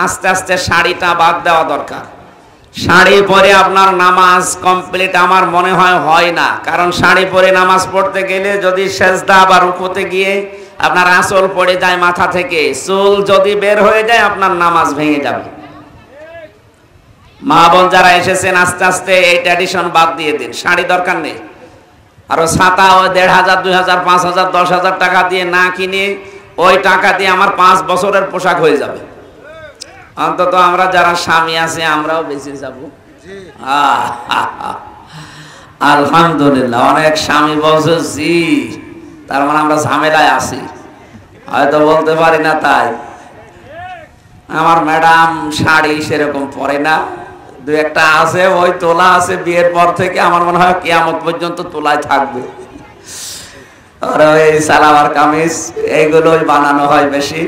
আস্তে আস্তে শাড়িটা বাদ দেওয়া দরকার। শাড়ি পরে আপনার নামাজ কমপ্লিট আমার মনে হয় না, কারণ শাড়ি পরে নামাজ পড়তে গেলে যদি সেজদা বা রুকুতে গিয়ে আপনার আঁচল পড়ে যায় মাথা থেকে, চুল যদি বের হয়ে যায় আপনার নামাজ ভেঙে যাবে। মা বোন যারা এসেছেন আস্তে আস্তে এই ট্র্যাডিশন বাদ দিয়ে দিন, শাড়ি দরকার নেই। আরো ছাতা ওই ১,৫০০, ২,০০০, ৫,০০০, ১০,০০০ টাকা দিয়ে না কিনে ওই টাকা দিয়ে আমার ৫ বছরের পোশাক হয়ে যাবে। অন্তত আমরা যারা স্বামী আছে আমরাও বেঁচে যাব। আলহামদুলিল্লাহ, অনেক স্বামী বলছি, তার মানে আমরা ঝামেলায় আছি, হয়তো বলতে পারি না। তাই আমার ম্যাডাম শাড়ি সেরকম পরে না, দু একটা আছে ওই তোলা আছে বিয়ের পর থেকে, আমার মনে হয় কিয়ামত পর্যন্ত তোলায় থাকবে। আর ওই সালোয়ার কামিজ এইগুলোই বানানো হয় বেশি,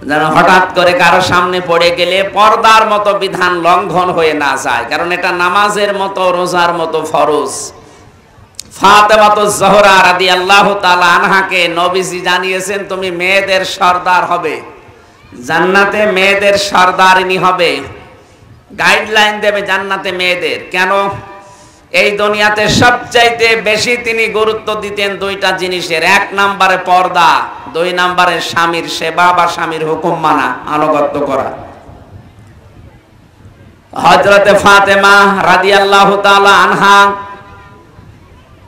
যেন হঠাৎ করে কারো সামনে পড়ে গেলে পর্দার মতো বিধান লঙ্ঘন হয়ে না যায়, কারণ এটা নামাজের মতো রোজার মতো ফরজ। ফাতেমাতুজ জোহরা রাদিয়াল্লাহু তাআলা আনহাকে নবীজি জানিয়েছেন তুমি মেয়েদের সর্দার হবে, জান্নাতে মেয়েদের সর্দারিনী হবে, গাইডলাইন দেবে জান্নাতে মেয়েদের। কেন? এই দুনিয়াতে সবচাইতে বেশি তিনি গুরুত্ব দিতেন দুইটা জিনিসের, ১ নম্বরে পর্দা, ২ নম্বরে স্বামীর সেবা বা স্বামীর হুকুম মানা, আনুগত্য করা। হযরতে ফাতেমা রাদিয়াল্লাহু তাআলা আনহা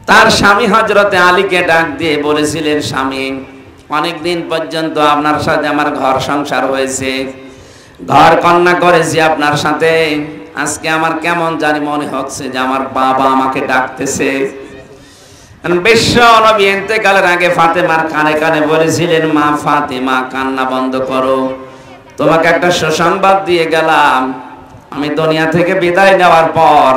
তার স্বামী হযরতে আলীকে ডাক দিয়ে বলেছিলেন, স্বামী অনেকদিন পর্যন্ত আপনার সাথে আমার ঘর সংসার হয়েছে, ঘর কন্যা করেছি আপনার সাথে, আজকে আমার কেমন জানি মনে হচ্ছে যে আমার বাবা আমাকে ডাকতেছে। বিশ্ব নবী ইন্তেকালের আগে ফাতেমার কানে কানে বলেছিলেন, মা ফাতেমা কান্না বন্ধ করো, তোমাকে একটা সুসংবাদ দিয়ে গেলাম, আমি দুনিয়া থেকে বিদায় নেওয়ার পর,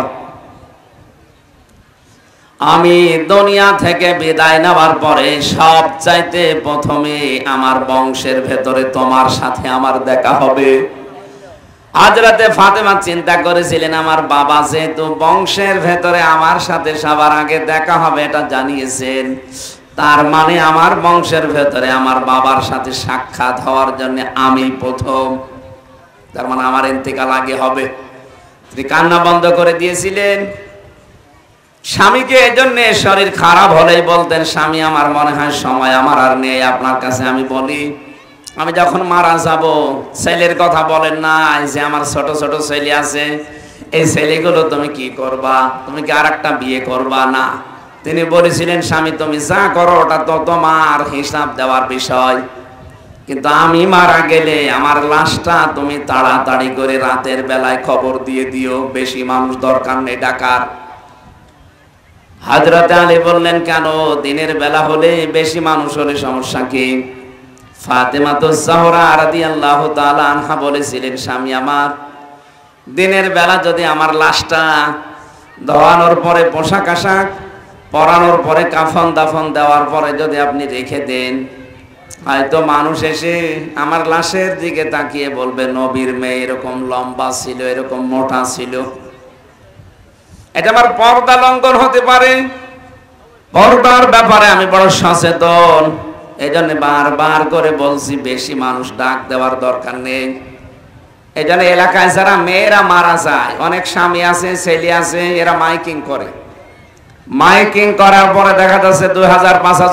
আমি দুনিয়া থেকে বিদায় নেওয়ার পরে সবচাইতে প্রথমে আমার বংশের ভেতরে তোমার সাথে আমার দেখা হবে। হযরতে ফাতেমা চিন্তা করেছিলেন, আমার বাবা যেহেতু বংশের ভেতরে আমার সাথে সবার আগে দেখা হবে এটা জানিয়েছেন, তার মানে আমার বংশের ভেতরে আমার বাবার সাথে সাক্ষাৎ হওয়ার জন্য আমি প্রথম, তার মানে আমার ইন্তেকাল আগে হবে। তিনি কান্না বন্ধ করে দিয়েছিলেন। স্বামীকে এজন্য শরীর খারাপ হলেই বলতেন, স্বামী আমার মনে হয় সময় আমার আর নেই, আপনার কাছে আমি বলি আমি যখন মারা যাব ছেলের কথা বলেন না, এই যে আমার ছোট ছোট ছেলে আছে, এই ছেলেগুলো তুমি কি করবা, তুমি কি আরেকটা বিয়ে করবা না? তিনি বলেছিলেন, স্বামী তুমি যা করো ওটা তো তোমার হিসাব দেওয়ার বিষয়, কিন্তু আমি মারা গেলে আমার লাশটা তুমি তাড়াতাড়ি করে রাতের বেলায় খবর দিয়ে দিও, বেশি মানুষ দরকার নেই ডাকার। হযরত আলী বললেন, কেন? দিনের বেলা হলে বেশি মানুষ হলে সমস্যা কি? ফাতেমাতুজ জোহরা রাদিয়াল্লাহু তাআলা আনহা বলেছিলেন, স্বামী আমার দিনের বেলা যদি আমার লাশটা ধোয়ানোর পরে পোশাক আশাক পরানোর পরে কাফন দাফন দেওয়ার পরে যদি আপনি রেখে দেন, হয়তো মানুষ এসে আমার লাশের দিকে তাকিয়ে বলবে, নবীর মেয়ে এরকম লম্বা ছিল, এরকম মোটা ছিল। এটা আমার পর্দা লঙ্ঘন হতে পারে, পর্দার ব্যাপারে আমি বড় সচেতন, এই জন্য বারবার করে বলছি বেশি মানুষ ডাক দেওয়ার দরকার নেই। এই জন্য এলাকায় যারা মেয়েরা মারা যায়, অনেক স্বামী আছে ছেলে আছে, এরা মাইকিং করে, মাইকিং করার পরে দেখা যাচ্ছে ২,০০০, ৫,০০০